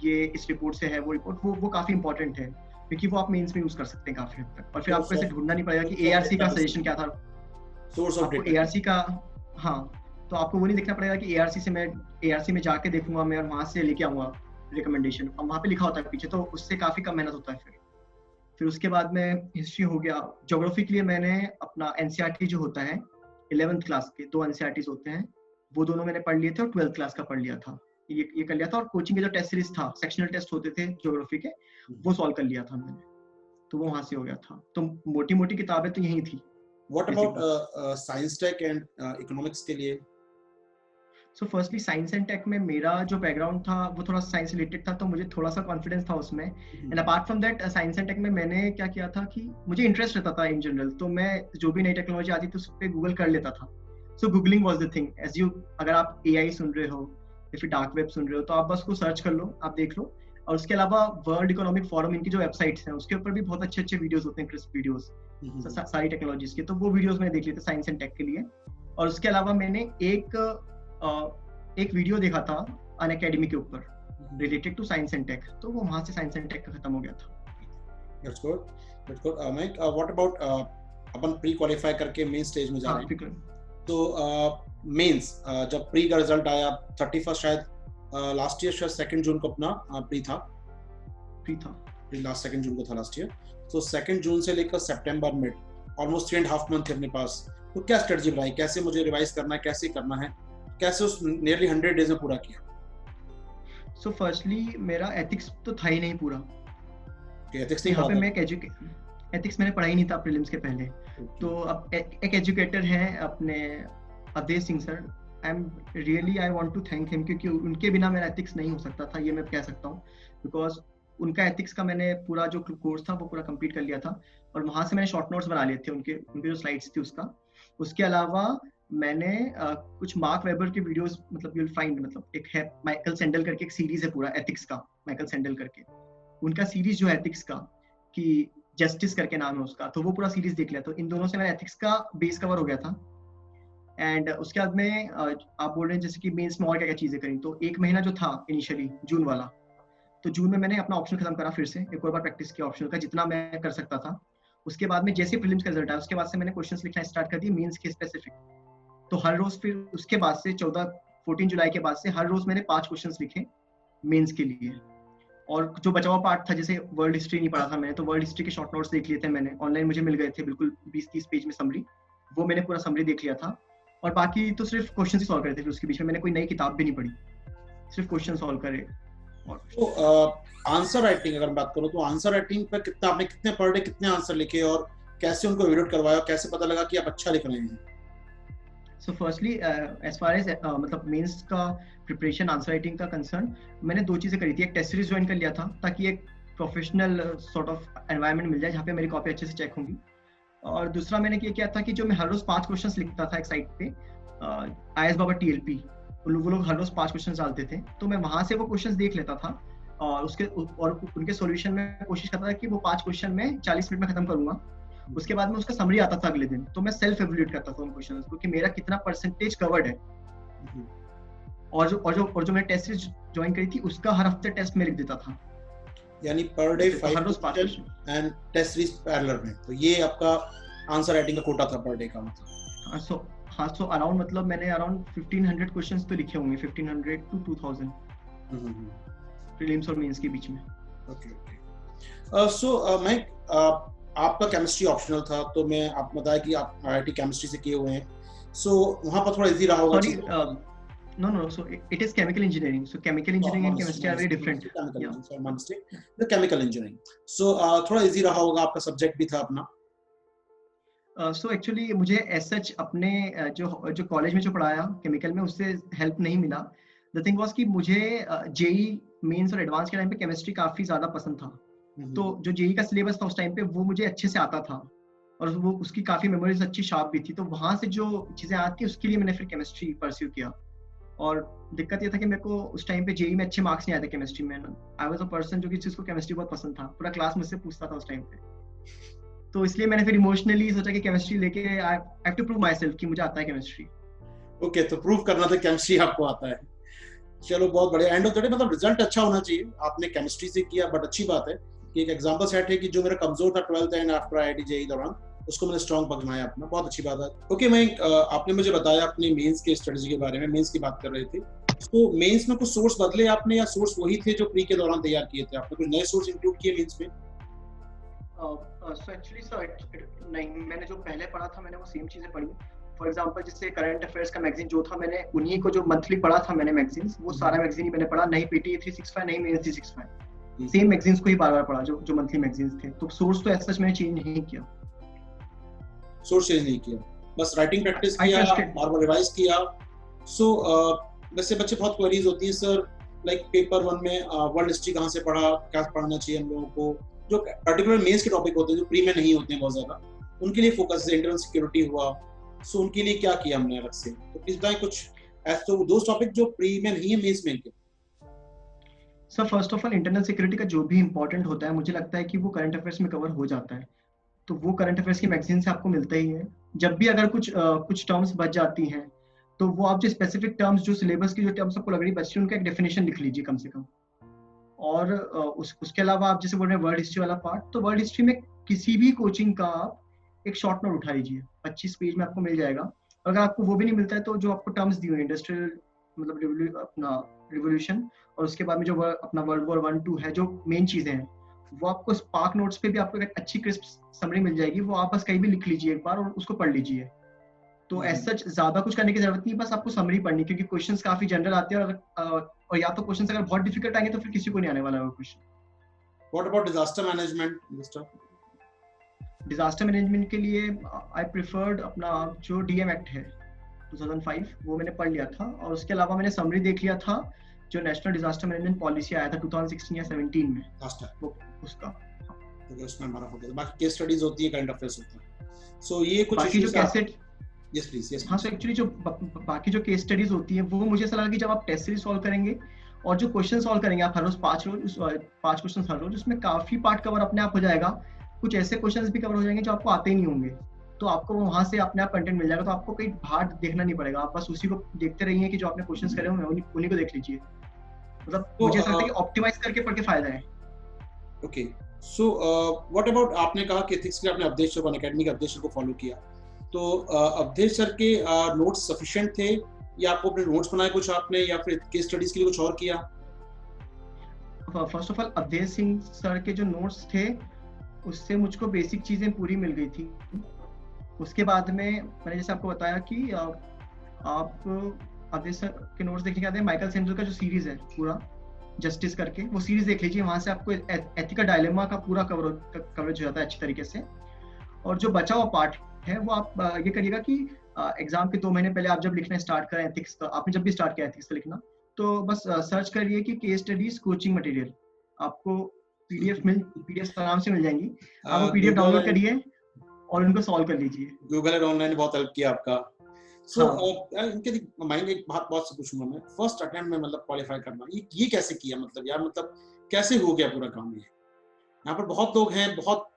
ये इस रिपोर्ट से है, वो रिपोर्ट वो काफी इंपॉर्टेंट है, क्योंकि वो आप मेंस में यूज कर सकते हैं काफी हद तक। और फिर आपको ऐसे ढूंढना नहीं पड़ेगा कि एआरसी का सजेशन क्या था, सोर्स ऑफ डेटा एआरसी का, हाँ, तो आपको वो नहीं देखना पड़ेगा कि एआरसी में जाके देखूंगा मैं और वहां से लेके आऊंगा रिकमेंडेशन, और वहां पे लिखा होता है पीछे, तो उससे काफी कम मेहनत होता है। फिर उसके बाद में हिस्ट्री हो गया। ज्योग्राफी के लिए मैंने अपना एनसीईआरटी जो होता है 11th क्लास के 2 एनसीईआरटीज होते हैं, वो दोनों मैंने पढ़ लिए थे, और 12th क्लास का पढ़ लिया था, ये कर लिया था। और कोचिंग के जो टेस्ट सीरीज था, सेक्शनल टेस्ट होते थे ज्योग्राफी के, वो सॉल्व कर लिया था मैंने। तो वो वहां से हो गया था। तो मोटी मोटी किताबें तो यही थी। What about science tech and economics के लिए? So firstly science and tech में मेरा जो बैकग्राउंड था वो थोड़ा साइंस रिलेटेड था, तो मुझे थोड़ा सा कॉन्फिडेंस था उसमें। And apart from that science and tech में मैंने क्या किया था कि मुझे इंटरेस्ट रहता था इन जनरल, तो मैं जो भी नई टेक्नोलॉजी आती थी उस पर गूगल कर लेता था। So googling was the thing. As you, अगर आप एआई सुन रहे हो या फिर डार्क वेब सुन रहे हो तो आप बस को सर्च कर लो, आप देख लो। और उसके अलावा वर्ल्ड इकोनॉमिक फोरम, इनकी जो वेबसाइट्स हैं उसके ऊपर भी बहुत अच्छे अच्छे वीडियोस होते हैं, क्रिस्प वीडियोस सारी टेक्नोलॉजीज के, तो वो वीडियोस मैंने देख लिए थे साइंस एंड टेक के लिए। और उसके अलावा मैंने एक वीडियो देखा था अनअकैडमी के ऊपर related to science and tech, तो वो वहां से साइंस एंड टेक का खत्म हो गया था। That's good, that's good. माइक, व्हाट अबाउट अपन प्री क्वालिफाई करके मेन स्टेज में जा रहे हैं, तो मेंस जब प्री का रिजल्ट आया 31 शायद लास्ट ईयर, शायद 2 जून को अपना प्री था लास्ट 2 जून को था लास्ट ईयर। तो 2 जून से लेकर सितंबर मिड, ऑलमोस्ट 3.5 मंथ थे अपने पास। तो क्या स्ट्रेटजी बनाई, कैसे मुझे रिवाइज करना है, कैसे करना है, कैसे उस नियरली 100 डेज में पूरा किया? सो फर्स्टली मेरा एथिक्स तो था ही नहीं पूरा। एथिक्स यहाँ पे मैं एथिक्स मैंने पढ़ा ही नहीं था प्रीलिम्स के पहले। तो अब एक एजुकेटर हैं अपने Avadhesh Singh sir, I want to thank him, क्योंकि उनके बिना मेरा एथिक्स नहीं हो सकता था, ये मैं कह सकता हूँ। बिकॉज उनका एथिक्स का मैंने पूरा जो कोर्स था वो पूरा कंप्लीट कर लिया था, और वहां से मैंने शॉर्ट नोट्स बना लिए थे उनके जो स्लाइड्स थी उसका। उसके अलावा मैंने कुछ मार्क वेबर के वीडियोस, मतलब यूल फाइंड, मतलब एक है माइकल सैंडल करके एक सीरीज है पूरा एथिक्स का, माइकल सैंडल करके उनका सीरीज जो है एथिक्स का, कि जस्टिस करके नाम है उसका, तो वो पूरा सीरीज देख लिया। तो इन दोनों से मेरा एथिक्स का बेस कवर हो गया था। एंड उसके बाद में आप बोल रहे हैं जैसे कि मेंस में और क्या क्या चीजें करी, तो 1 महीना जो था इनिशियली जून वाला, तो जून में मैंने अपना ऑप्शन खत्म करा, फिर से एक और बार प्रैक्टिस किया ऑप्शन का जितना मैं कर सकता था। उसके बाद में जैसे प्रीलिम्स का रिजल्ट आया उसके बाद से मैंने क्वेश्चंस लिखना स्टार्ट कर दिए मेंस के स्पेसिफिक। तो हर रोज फिर उसके बाद से 14 जुलाई के बाद से हर रोज मैंने 5 क्वेश्चंस लिखे मेंस के लिए। और जो बचा हुआ पार्ट था, जैसे वर्ल्ड हिस्ट्री नहीं पढ़ा था मैंने, तो वर्ल्ड हिस्ट्री के शॉर्ट नोट्स देख लिए थे मैंने, ऑनलाइन मुझे मिल गए थे बिल्कुल 20-30 पेज में समरी, वो मैंने पूरा समरी देख लिया था। और बाकी तो सिर्फ क्वेश्चन ही सॉल्व करे थे, फिर उसके बीच में मैंने कोई नई किताब भी नहीं पढ़ी, सिर्फ क्वेश्चन सॉल्व करे। तो आंसर राइटिंग अगर बात करूं तो आंसर राइटिंग पर कितना आपने, कितने पर डे कितने आंसर लिखे और कैसे उनको एडिट करवाया, कैसे पता लगा कि आप अच्छा लिख रहे हैं? So firstly as far as मतलब मेंस का प्रिपरेशन आंसर राइटिंग का कंसर्न, मैंने 2 चीजें करी थी। एक टेस्ट सीरीज ज्वाइन कर लिया था ताकि एक प्रोफेशनल सॉर्ट ऑफ एनवायरनमेंट मिल जाए जहाँ पे मेरी कॉपी अच्छे से चेक होंगी। और दूसरा मैंने ये किया था कि जो मैं हर रोज 5 क्वेश्चंस लिखता था एक साइट पे, IS बाबा TLP, वो लोग हर रोज 5 क्वेश्चंस डालते थे, तो मैं वहां से वो क्वेश्चंस देख लेता था और उनके सॉल्यूशन में कोशिश करता था कि वो 5 क्वेश्चन में 40 मिनट में खत्म करूंगा। उसके बाद में उसका समरी आता था अगले दिन, तो मैं सेल्फ एवल्यूएट करता था उन क्वेश्चंस को कि मेरा कितना परसेंटेज कवर्ड है। और जो मैंने टेस्ट सीरीज ज्वाइन करी थी उसका हर हफ्ते टेस्ट में लिख देता था, यानी per day 5 question and test series parallel में। तो ये आपका आंसर राइटिंग का कोटा था पर डे का, मतलब? सो अराउंड, मतलब मैंने अराउंड 1500 क्वेश्चंस तो लिखे होंगे, 1500 टू 2000 प्रीलिम्स और मेंस के बीच में। ओके। सो मैं आपका केमिस्ट्री ऑप्शनल था, तो मैं आप बताया कि आप IIT केमिस्ट्री से किए हुए हैं, सो वहां पर थोड़ा इजी रहा होगा। No, so it is chemical engineering. So chemical engineering and chemistry are very different. The chemical engineering. So थोड़ा इजी रहा होगा, आपका सब्जेक्ट भी था अपना। सो एक्चुअली मुझे एज सच अपने जो कॉलेज में जो पढ़ाया केमिकल में उससे हेल्प नहीं मिला। द थिंग वाज कि मुझे जेई मेंस और एडवांस के टाइम पे केमिस्ट्री काफी ज्यादा पसंद था। तो जो जेई का सिलेबस था उस टाइम पे वो मुझे अच्छे से आता था और वो उसकी काफी मेमोरीज अच्छी शार्प भी थी, तो वहां से जो चीजें आती उसके लिए मैंने फिर केमिस्ट्री परस्यू किया। और दिक्कत ये था कि मेरे को उस टाइम पे जेई में अच्छे मार्क्स नहीं आए थे केमिस्ट्री में। आई वाज अ पर्सन जो कि जिसको केमिस्ट्री बहुत पसंद था, पूरा क्लास मुझसे पूछता था उस टाइम पे, तो इसलिए मैंने फिर इमोशनली सोचा कि केमिस्ट्री लेके I have to prove myself कि मुझे आता है केमिस्ट्री। ओके, तो प्रूव करना था केमिस्ट्री आपको आता है। चलो बहुत बढ़िया। एंड ऑफ द डे मतलब रिजल्ट अच्छा होना चाहिए। आपने केमिस्ट्री से किया, बट अच्छी बात है कि एक एग्जांपल सेट है कि जो मेरा कमजोर था 12th and after IIT JEE दौरान, उसको मैंने स्ट्रांग बनाया अपना, बहुत अच्छी बात है। ओके, मैं आपने मुझे बताया अपनी मेंस के स्ट्रेटजी के बारे में, मेंस की बात कर रहे थे, तो मेंस में कुछ सोर्स बदले आपने या सोर्स वही थे जो प्री के दौरान तैयार किए थे? आपने कुछ नए सोर्स इंक्लूड किए मेंस में? सो एक्चुअली नहीं, मैंने जो पहले पढ़ा था मैंने वो सेम चीजें पढ़ी। फॉर एग्जांपल जैसे करंट अफेयर्स का मैगजीन जो था, मैंने उन्हीं को जो मंथली पढ़ा था मैंने मैगजीन्स, वो सारा मैगजीन ही मैंने पढ़ा, नहीं पीटी 365 नहीं मेंस 365। सेम मैगजीन्स को ही बार बार पढ़ा जो जो मंथली मैगजीन्स थे, तो सोर्स तो ऐसा मैंने चेंज नहीं किया। सोर्स चेंज नहीं किया, बस राइटिंग प्रैक्टिस आई किया, ट्रस्टेड। बार बार रिवाइज किया। सो वैसे बच्चे बहुत क्वेरीज होती है सर, लाइक पेपर 1 में वर्ल्ड हिस्ट्री कहाँ से पढ़ा, क्या पढ़ना चाहिए हम लोगों को, जो पर्टिकुलर मेंस के टॉपिक होते हैं जो प्री में नहीं होते हैं बहुत ज्यादा, उनके लिए फोकस है। इंटरनल सिक्योरिटी हुआ, सो उनके लिए क्या किया हमने अलग से, तो प्लीज बताएं कुछ ऐसे दो टॉपिक जो प्री में नहीं है मेंस में इनके। Sir first of all internal security का जो भी इंपॉर्टेंट होता है मुझे लगता है कि वो करंट अफेयर्स में कवर हो जाता है, तो वो करंट अफेयर्स की मैगजीन से आपको मिलता ही है। जब भी अगर कुछ टर्म्स बच जाती हैं तो वो आप जो स्पेसिफिक टर्म्स जो सिलेबस की जो टर्म्स आपको लग रही बच्ची उनका एक डेफिनेशन लिख लीजिए कम से कम। और उसके अलावा आप जैसे बोल रहे हैं वर्ल्ड हिस्ट्री वाला पार्ट, तो वर्ल्ड हिस्ट्री में किसी भी कोचिंग का आप एक शॉर्ट नोट उठा लीजिए, 25 पेज में आपको मिल जाएगा। अगर आपको वो भी नहीं मिलता है तो जो आपको टर्म्स दी हुई इंडस्ट्रियल मतलब अपना रिवोल्यूशन, और उसके बाद में जो अपना वर्ल्ड वॉर 1-2 है, जो मेन चीजें हैं, वो आपको स्पार्क नोट्स पे भी आपको एक अच्छी क्रिस्प समरी मिल जाएगी, वो आप बस कहीं भी लिख लीजिए एक बार और उसको पढ़ लीजिए। तो एज सच ज्यादा कुछ करने की जरूरत नहीं, बस आपको समरी पढ़नी, क्योंकि क्वेश्चंस काफी जनरल आते हैं, और या तो क्वेश्चंस अगर बहुत डिफिकल्ट आएंगे तो फिर किसी को नहीं आने वाला है वो question. What about disaster management mister? Disaster management के लिए आई प्रेफर्ड अपना जो डीएम एक्ट है 2005, वो मैंने पढ़ लिया था, और उसके अलावा मैंने समरी देख लिया था जो नेशनल डिजास्टर मैनेजमेंट पॉलिसी आया था 2016 या 17 में, वो उसका। तो उसमें हमारा फोकस, बाकी केस स्टडीज होती है, करंट अफेयर्स होता है। सो ये कुछ बाकी जो कैसेट, यस प्लीज, यस। हाँ, सो एक्चुअली जो बाकी जो केस स्टडीज होती है वो मुझे ऐसा लगा कि जब आप टेस्ट सीरीज सॉल्व करेंगे और जो क्वेश्चन सॉल्व करेंगे आप हर रोज 5 क्वेश्चन हर रोज, उसमें काफी पार्ट कवर अपने आप हो जाएगा। कुछ ऐसे क्वेश्चंस भी कवर हो जाएंगे जो आपको आते ही नहीं होंगे, तो आपको वहां से अपने आप कंटेंट मिल जाएगा, तो आपको कहीं बाहर देखना नहीं पड़ेगा, आप बस उसी को देखते रहिए कि जो आपने क्वेश्चंस करे होंगे उन्हीं को देख लीजिए। मतलब तो, मुझे ऐसा लगता है कि ऑप्टिमाइज करके पढ़ के फायदा है। ओके, सो व्हाट अबाउट, आपने कहा कि एथिक्स के लिए आपने अवधेश सर अकेडमी के अवधेश सर को फॉलो किया, तो अवधेश सर के नोट्स सफिशिएंट थे या आपको अपने नोट्स बनाए कुछ आपने, या फिर केस स्टडीज के लिए कुछ और किया? First of all Avadhesh Singh sir के जो नोट्स थे उससे मुझको बेसिक चीजें पूरी मिल गई थी। उसके बाद में मैंने जैसे आपको बताया कि आप अवधेश सर के नोट्स देखने के बाद माइकल सेंडल का जो सीरीज है पूरा जस्टिस करके, वो सीरीज देख लीजिए, वहां से आपको एथिकल डायलेमा का पूरा कवरेज हो जाता है अच्छी तरीके से। और जो बचा हुआ पार्ट है वो आप ये करिएगा कि एग्जाम के 2 महीने पहले आप जब लिखना स्टार्ट करें एथिक्स का, आपने जब भी स्टार्ट किया एथिक्स का लिखना, तो बस सर्च करिए कि केस स्टडीज कोचिंग मटेरियल, आपको पीडीएफ आराम से मिल जाएंगी, आप वो पीडीएफ डाउनलोड करिए और उनको सॉल्व कर लीजिए। गूगल और ऑनलाइन बहुत हेल्प किया आपका। सो इनके माइंड एक बात बहुत से पूछूंगा मैं, फर्स्ट अटेम्प्ट में मतलब क्वालिफाई करना, ये कैसे किया, मतलब यार मतलब कैसे हो गया पूरा काम? ये यहाँ पर बहुत लोग हैं, बहुत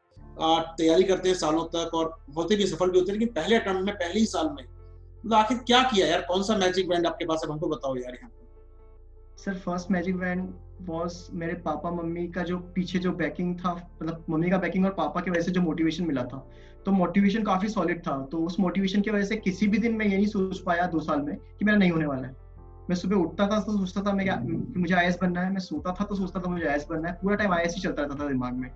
तैयारी करते हैं सालों तक और होते भी, सफल भी होते हैं, लेकिन पहले अटेम्प्ट में, पहले ही साल में, मतलब आखिर क्या किया यार? कौन सा मैजिक बैंड आपके पास है, हमको बताओ यार। यहाँ sir first magic band was मेरे पापा मम्मी का जो पीछे जो बैकिंग था, मतलब मम्मी का बैकिंग और पापा की वजह से जो मोटिवेशन मिला था, तो मोटिवेशन काफी सॉलिड था। तो उस मोटिवेशन की वजह से किसी भी दिन मैं ये नहीं सोच पाया 2 साल में कि मेरा नहीं होने वाला है। मैं सुबह उठता था तो सोचता था कि मुझे आईएएस बनना है, मैं सोता था तो सोचता था मुझे आईएएस बनना है, पूरा टाइम आईएएस ही चलता रहता था दिमाग में।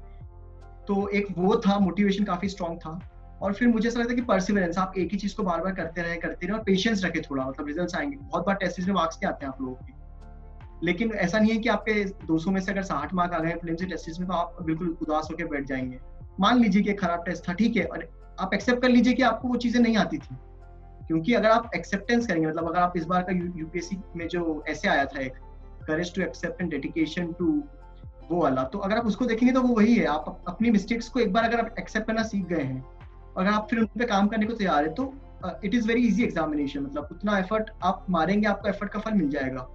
तो एक वो था, मोटिवेशन काफी स्ट्रॉन्ग था। और फिर मुझे ऐसा लगता है कि परसिवरेंस, आप एक ही चीज को बार बार करते रहे और पेशेंस रखे थोड़ा, मतलब रिजल्ट्स आएंगे। बहुत बार टेस्ट में मार्क्स नहीं आते हैं आप लोगों के, लेकिन ऐसा नहीं है कि आपके 200 में से अगर 60 मार्क आ गए प्रीलिम्स के टेस्ट में तो आप बिल्कुल उदास होकर बैठ जाएंगे। मान लीजिए कि एक खराब टेस्ट था, ठीक है, और आप एक्सेप्ट कर लीजिए कि आपको वो चीजें नहीं आती थी, क्योंकि अगर आप एक्सेप्टेंस करेंगे, मतलब अगर आप इस बार का यूपीएससी में जो ऐसे आया था एक courage to accept and dedication to, वो वाला, तो अगर आप उसको देखेंगे तो वो वही है। आप अपनी मिस्टेक्स को एक बार अगर आप एक्सेप्ट करना सीख गए हैं और अगर आप फिर उन पे काम करने को तैयार है, तो it is very easy examination, मतलब उतना एफर्ट आप मारेंगे आपको एफर्ट का फल मिल जाएगा।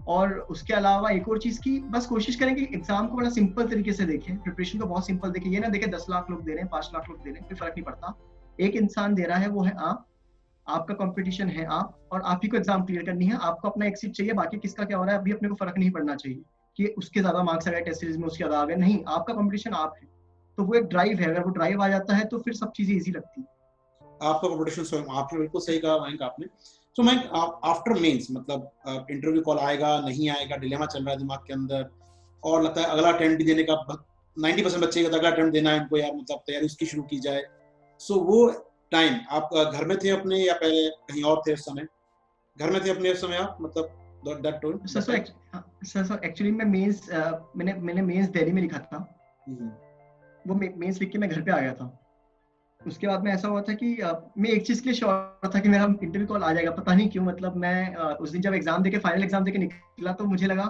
और उसके अलावा एक और चीज की, बस कोशिश करें कि एग्जाम को बड़ा सिंपल तरीके से देखें, प्रिपरेशन को बहुत सिंपल देखें। ये ना देखें 10 लाख लोग दे रहे हैं, 5 लाख लोग दे रहे हैं, कोई फर्क नहीं पड़ता। एक इंसान दे रहा है, वो है आप, आपका कंपटीशन है आप, और आप ही को एग्जाम क्लियर करनी है। आपको अपना एक सीट चाहिए, बाकी किसका क्या हो रहा है अभी अपने को फर्क नहीं पड़ना चाहिए कि उसके ज्यादा मार्क्स आ गए टेस्ट सीरीज में, उसके ज्यादा आ गए, नहीं, आपका कंपटीशन आप है। तो वो एक ड्राइव है, अगर वो ड्राइव आ जाता है तो फिर सब चीजें इजी लगती है। आपका कंपटीशन स्वयं, आपने बिल्कुल सही कहा मयंक आपने। सो मैं आफ्टर मेंस, मतलब इंटरव्यू कॉल आएगा नहीं आएगा, डिलेमा चल रहा है दिमाग के अंदर, और लगता है अगला अटेम्प्ट भी देने का 90% बच्चे का अगला अटेम्प्ट देना है इनको यार, मतलब तैयारी उसकी शुरू की जाए। सो वो टाइम आप घर में थे अपने या पहले कहीं और थे उस समय? घर में थे अपने उस समय आप, मतलब that told? सर एक्चुअली मैं मेंस मैंने मेंस दिल्ली में लिखा था। वो मेंस लिख के मैं घर पे आ गया था। उसके बाद में ऐसा हुआ था कि मैं एक चीज के लिए श्योर था कि मेरा इंटरव्यू कॉल आ जाएगा। पता नहीं क्यों, मतलब मैं उस दिन जब एग्जाम देके फाइनल एग्जाम देके निकला तो मुझे लगा,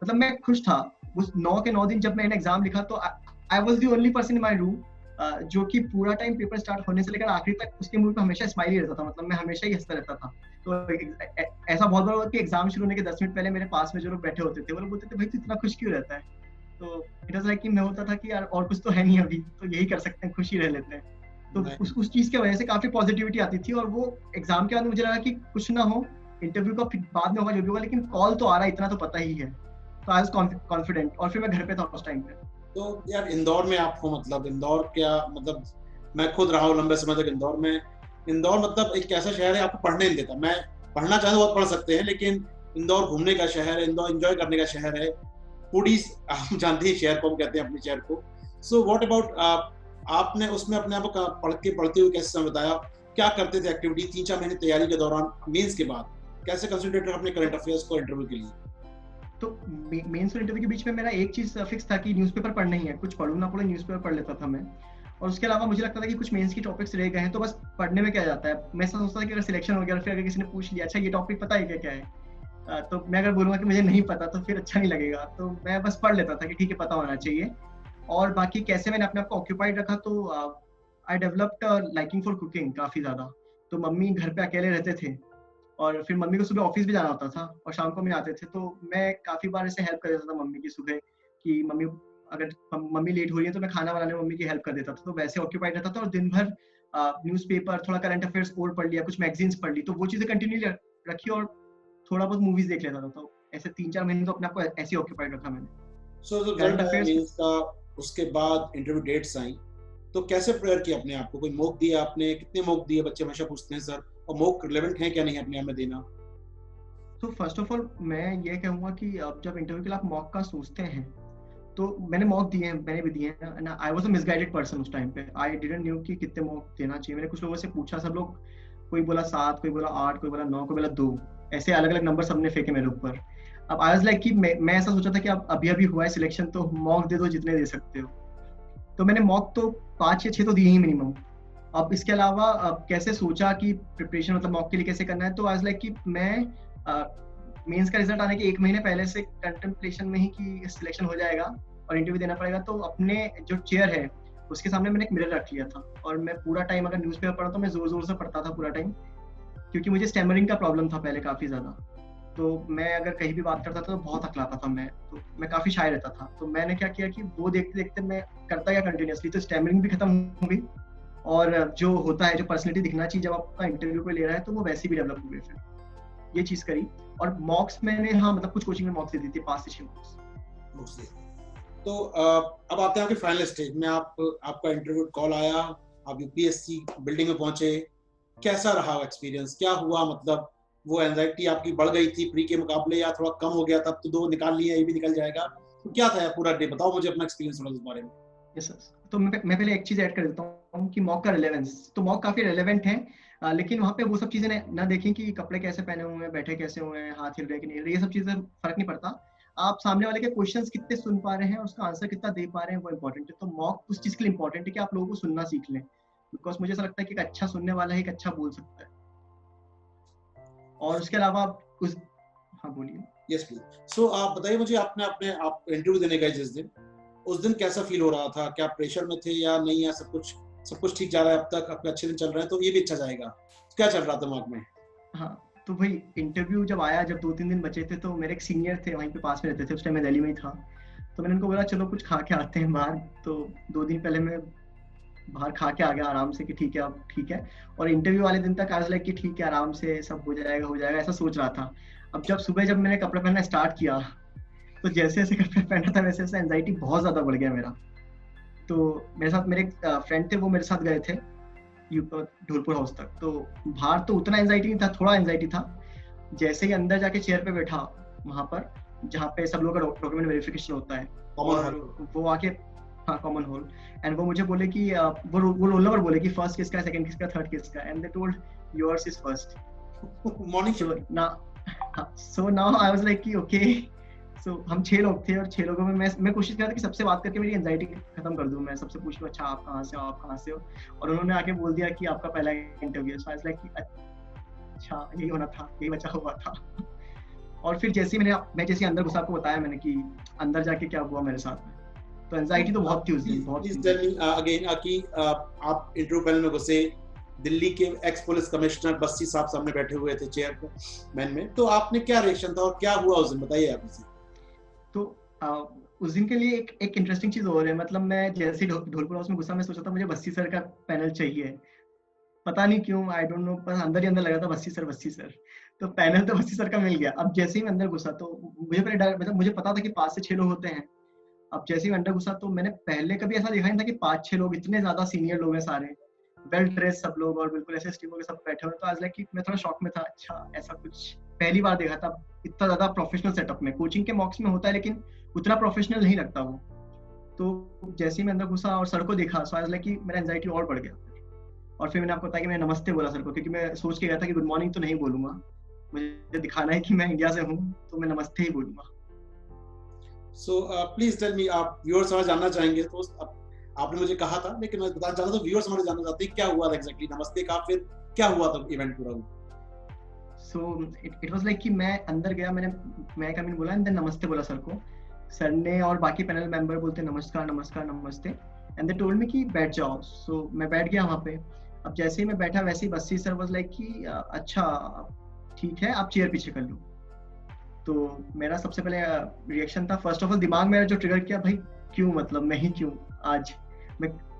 मतलब मैं खुश था। उस 9 के 9 दिन जब मैंने एग्जाम लिखा तो आई was the only person in my room जो कि पूरा टाइम पेपर स्टार्ट होने से लेकर आखिरी तक उसके मुंह पे हमेशा स्माइल ही रहता था। मतलब मैं हमेशा ही हंसता रहता था। तो ऐसा बहुत बार हुआ कि एग्जाम शुरू होने के 10 मिनट पहले मेरे पास में जो लोग बैठे होते थे वो लोग बोलते थे, भाई तू इतना खुश क्यों रहता है? तो इट वाज लाइक कि मैं होता था कि यार और कुछ तो है नहीं अभी, तो यही कर सकते हैं, खुश ही रह लेते हैं। तो उस चीज की वजह से काफी पॉजिटिविटी आती थी। और वो एग्जाम के बाद मुझे लगा कि कुछ ना हो, इंटरव्यू का बाद में होगा जो भी होगा, लेकिन कॉल तो आ रहा है, इतना तो पता ही है। तो आई वाज कॉन्फिडेंट और फिर मैं घर पे था उस टाइम पे। तो यार इंदौर में आपको, मतलब इंदौर क्या, मतलब मैं खुद रहा हूँ लंबे समय तक इंदौर में। इंदौर मतलब एक ऐसा शहर है आपको पढ़ने नहीं देता। मैं पढ़ना चाहे तो बहुत पढ़ सकते हैं, लेकिन इंदौर घूमने का शहर है, इंदौर एंजॉय करने का शहर है। फूडीज आप जानते हैं शहर को, हम कहते हैं अपने शहर को। सो व्हाट अबाउट आपने उसमें अपने आप को पढ़ते हुए कैसे समय बताया? क्या करते थे एक्टिविटी 3-4 महीने तैयारी के दौरान, मेंस के बाद कैसे कंसंट्रेट अपने करंट अफेयर्स को इंटरव्यू के लिए? तो मेंस और इंटरव्यू के बीच में मेरा एक चीज फिक्स था कि न्यूज़पेपर पढ़ना ही है। कुछ पढ़ूं ना पढ़ूं, न्यूज़पेपर पढ़ लेता था मैं। और उसके अलावा मुझे लगता था कि कुछ मेंस की टॉपिक्स रह गए हैं तो बस पढ़ने में क्या जाता है। मैं ऐसा सोचता था कि अगर सिलेक्शन हो गया और फिर अगर किसी ने पूछ लिया, अच्छा ये टॉपिक पता है क्या है, तो मैं अगर बोलूंगा कि मुझे नहीं पता तो फिर अच्छा नहीं लगेगा। तो मैं बस पढ़ लेता था कि ठीक है पता होना चाहिए। और बाकी कैसे मैंने अपने आप को ऑक्यूपाइड रखा, तो I developed liking for cooking काफी ज्यादा। तो मम्मी घर पे अकेले रहते थे और फिर मम्मी को सुबह ऑफिस भी जाना होता था और शाम को मैं आते थे, तो मैं काफी बार ऐसे हेल्प कर देता था मम्मी की सुबह, कि मम्मी अगर मम्मी लेट हो रही है तो मैं खाना बनाने में मम्मी की हेल्प कर देता था। तो वैसे ऑक्यूपाइड रहता था और दिन भर न्यूज़पेपर, थोड़ा करंट अफेयर्स और पढ़ लिया, कुछ मैगजीन्स पढ़ ली, तो वो चीजें कंटिन्यू रखी और थोड़ा बहुत मूवीज देख लेता था। तो ऐसे 3-4 महीने तो अपने आप को ऐसे ऑक्यूपाइड रखा मैंने। सो जब रिजल्ट आया मेंस का, उसके बाद इंटरव्यू डेट्स आई, तो कैसे प्रिपेयर किया अपने आप को? कोई मॉक दिया आपने? कितने मॉक दिए? बच्चे हमेशा पूछते हैं सर, और मॉक रिलेवेंट है क्या नहीं अपने आप में देना? तो फर्स्ट ऑफ ऑल मैं ये कहूंगा कि अब जब इंटरव्यू के लिए आप मॉक का सोचते हैं तो मैंने मॉक दिए हैं, मैंने भी दिए हैं and I was a misguided person उस टाइम पे। आई डिडंट न्यू कि कितने मॉक देना चाहिए। मैंने कुछ लोगों से पूछा, सब लोग, कोई बोला 7, कोई बोला 8, कोई बोला 9, कोई बोला 2, ऐसे अलग अलग नंबर सबने फेंके मेरे ऊपर। अब आई वाज लाइक कि मैं ऐसा सोचा था कि अब अभी अभी हुआ है सिलेक्शन तो मॉक दे दो जितने दे सकते हो। तो मैंने मॉक तो 5 या 6 तो दिए ही मिनिमम। अब इसके अलावा अब कैसे सोचा कि प्रिपरेशन मतलब मॉक के लिए कैसे करना है, तो आई वाज लाइक कि मैं मेंस का रिजल्ट आने के 1 महीने पहले से कंटेम्पलेशन में ही कि सिलेक्शन हो जाएगा और इंटरव्यू देना पड़ेगा, तो अपने जो चेयर है उसके सामने मैंने एक मिरर रख लिया था और मैं पूरा टाइम अगर न्यूज़पेपर पढ़ा तो मैं जोर जोर से पढ़ता था पूरा टाइम, क्योंकि मुझे स्टैमरिंग का प्रॉब्लम था पहले काफी ज्यादा। तो मैं अगर कहीं भी बात करता था तो बहुत हकलाता था मैं, तो मैं काफी शाय रहता था। तो मैंने क्या किया कि वो देखते देखते मैं करता गया कंटिन्यूअसली, तो स्टैमरिंग भी खत्म हो गई और जो होता है, जो पर्सनैलिटी दिखना चाहिए जब आपका इंटरव्यू को ले रहा है, तो वो वैसे भी डेवलप हो गई। फिर ये चीज करी और मॉक्स मैंने, हाँ मतलब कुछ कोचिंग में मॉक्स दे दी थी, 5 से 6 मॉक्स। तो अब आते हैं आपके फाइनल स्टेज में। आपका इंटरव्यू कॉल आया, आप यूपीएससी बिल्डिंग में पहुंचे। कैसा रहा एक्सपीरियंस? क्या हुआ? मतलब वो एंजाइटी आपकी बढ़ गई थी प्री के मुकाबले, या थोड़ा कम हो गया? तब तो 2 निकाल लिए, ये भी निकल जाएगा। तो क्या था पूरा डे? बताओ मुझे अपना एक्सपीरियंस थोड़ा इस बारे में। यस सर, तो मैं पहले एक चीज ऐड कर देता हूँ कि मॉक का रिलेवेंस, तो मॉक काफी रिलेवेंट है, लेकिन वहाँ पे वो सब चीजें ना देखें कि कपड़े कैसे पहने हुए हैं, बैठे कैसे हुए हैं, हाथ हिल रहे कि नहीं, ये सब चीजें फर्क नहीं पड़ता। आप सामने वाले के क्वेश्चंस कितने सुन पा रहे हैं, उसका आंसर कितना दे पा रहे हैं, वो इंपॉर्टेंट है। तो मॉक उस चीज के लिए इंपॉर्टेंट है कि आप लोगों को सुनना सीख लें, बिकॉज मुझे ऐसा लगता है कि एक अच्छा सुनने वाला ही एक अच्छा बोल सकता है। और उसके अलावा आप उस, हाँ बोलिए। Yes please. सो आप बताइए मुझे, आप इंटरव्यू देने गए जिस दिन, उस दिन कैसा फील हो रहा था? क्या प्रेशर में थे या नहीं, या सब कुछ ठीक जा रहा है अब तक, आपके अच्छे दिन चल रहे हैं तो ये भी अच्छा जाएगा? क्या चल रहा था दिमाग में? हाँ, तो भाई इंटरव्यू जब आया, जब 2-3 दिन बचे थे, तो मेरे एक सीनियर थे वहीं पे पास में रहते थे, उस टाइम मैं दिल्ली में ही था। तो मैंने उनको बोला चलो कुछ खा के आते हैं बाहर। तो 2 दिन पहले मैं बाहर खा के आ गया आराम से कि ठीक है अब ठीक है। और इंटरव्यू वाले दिन तक आई वाज लाइक कि ठीक है आराम से सब हो जाएगा ऐसा सोच रहा था। अब जब सुबह जब मैंने कपड़े पहनना स्टार्ट किया तो जैसे जैसे कपड़े पहना था वैसे वैसे एंजाइटी बहुत ज्यादा बढ़ गया मेरा। तो मेरे साथ मेरे फ्रेंड थे, वो मेरे साथ गए थे ढोलपुर हाउस तक। तो बाहर तो उतना एंजाइटी नहीं था, थोड़ा एंजाइटी था। जैसे ही अंदर जाके चेयर पे बैठा वहां पर जहाँ पे सब लोगों का डॉक्यूमेंट वेरिफिकेशन होता है, और वो आके, हाँ कॉमन हॉल, एंड वो मुझे बोले कि वो रोल नंबर बोले कि फर्स्ट किसका है, सेकंड किसका, थर्ड किसका, and they told yours is first. Morning shift ना, so now I was like कि ओके, सो हम 6 लोग थे और 6 लोगों में मैं कोशिश कर रहा था कि सबसे बात करके मेरी एंजाइटी खत्म कर दूं। मैं सबसे पूछ लूं, अच्छा आप कहाँ से हो, आप कहाँ से हो, और उन्होंने आके बोल दिया कि आपका पहला इंटरव्यू है। सो आई वाज लाइक कि अच्छा यही होना था, यही बचा हुआ था। और फिर जैसे ही मैं जैसे अंदर घुसा, आपको बताया मैंने कि अंदर जाके क्या हुआ मेरे साथ में, तो एंजाइटी तो बहुत थी उस दिन, बहुत प्लीज थी। टेल मी अगेन कि आप इंटरव्यू पैनल में घुसे, दिल्ली के एक्स पुलिस कमिश्नर बस्सी साहब सामने बैठे हुए थे चेयर मैन में, तो आपने क्या रिएक्शन था और क्या हुआ उस दिन, बताइए आप मुझे। तो उस दिन के लिए एक इंटरेस्टिंग चीज और है। मतलब मैं जैसे ढोलपुर हाउस में घुसा, मैं सोचा था मुझे बस्सी सर का पैनल चाहिए, पता नहीं क्यों, आई डोंट नो, पर अंदर ही अंदर लगा था बस्सी सर, बस्सी सर। तो पैनल तो बस्सी सर का मिल गया। अब जैसे ही मैं अंदर घुसा तो मुझे पहले डर, मतलब मुझे पता था कि 5 से 6 लोग होते हैं। अब जैसे ही मैं अंदर घुसा तो मैंने पहले कभी ऐसा देखा नहीं था कि 5-6 लोग, इतने ज्यादा सीनियर लोग हैं सारे, वेल ड्रेस सब लोग और बिल्कुल ऐसे स्टीमो के सब बैठे हुए। तो आज लाइक कि मैं थोड़ा शॉक में था, अच्छा ऐसा कुछ पहली बार देखा था इतना ज्यादा प्रोफेशनल सेटअप में। कोचिंग के मॉक्स में होता है लेकिन उतना प्रोफेशनल नहीं लगता वो। तो जैसे ही मैं अंदर घुसा और सर को देखा, सो आज लाइक कि मेरा एंजाइटी और बढ़ गया। और फिर मैंने आपको बताया कि मैं नमस्ते बोला सर को, क्योंकि मैं सोच के गया था कि गुड मॉर्निंग तो नहीं बोलूंगा, मुझे दिखाना है कि मैं इंडिया से हूँ, तो मैं नमस्ते ही बोलूंगा। सो प्लीज टेल मी, आप व्यूअर्स हमारे जानना चाहेंगे तो आपने मुझे कहा था, लेकिन मैं बताना चाहता हूँ व्यूअर्स हमारे जानना चाहते हैं क्या हुआ था एग्जैक्टली नमस्ते का, फिर क्या हुआ था इवेंट पूरा। सो इट वाज लाइक कि मैं अंदर गया, मैं कम इन बोला एंड देन नमस्ते बोला सर को। सर ने और बाकी पैनल मेंबर बोलते नमस्कार नमस्कार नमस्ते, एंड दे टोल्ड मी कि बैठ जाओ। सो मैं बैठ गया वहाँ पे। अब जैसे ही मैं बैठा वैसे ही बस्सी सर वाज लाइक कि अच्छा ठीक है, आप चेयर पीछे कर लो। तो मेरा सबसे पहले रिएक्शन था, फर्स्ट ऑफ ऑल दिमाग में जो ट्रिगर किया, भाई क्यों, मतलब मैं ही क्यों आज।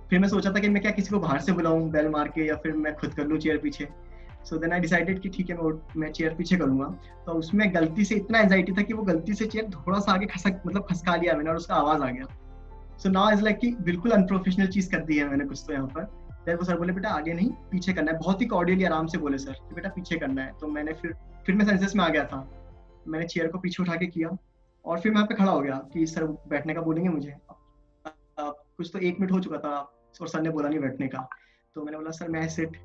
फिर मैं सोचा था कि मैं क्या किसी को बाहर से बुलाऊं बेल मार के, या फिर मैं खुद कर लूं चेयर पीछे। सो देन आई डिसाइडेड कि ठीक है मैं चेयर पीछे करूंगा। तो उसमें गलती से इतना एंजाइटी था कि वो गलती से चेयर थोड़ा सा आगे खसका लिया मैंने, और उसका आवाज आ गया। सो नाउ इज लाइक कि बिल्कुल अनप्रोफेशनल चीज कर दी है मैंने कुछ तो यहाँ पर। फिर वो सर बोले बेटा आगे नहीं पीछे करना है, बहुत ही कॉर्डियली आराम से बोले सर कि बेटा पीछे करना है। तो मैंने फिर मैं सेंसेस में आ गया था। मैंने चेयर को पीछे उठा के किया और फिर मैं यहाँ पे खड़ा हो गया कि सर बैठने का बोलेंगे मुझे। कुछ तो 1 मिनट हो चुका था और सर ने बोला नहीं बैठने का। तो मैंने बोला सर मैं सिट।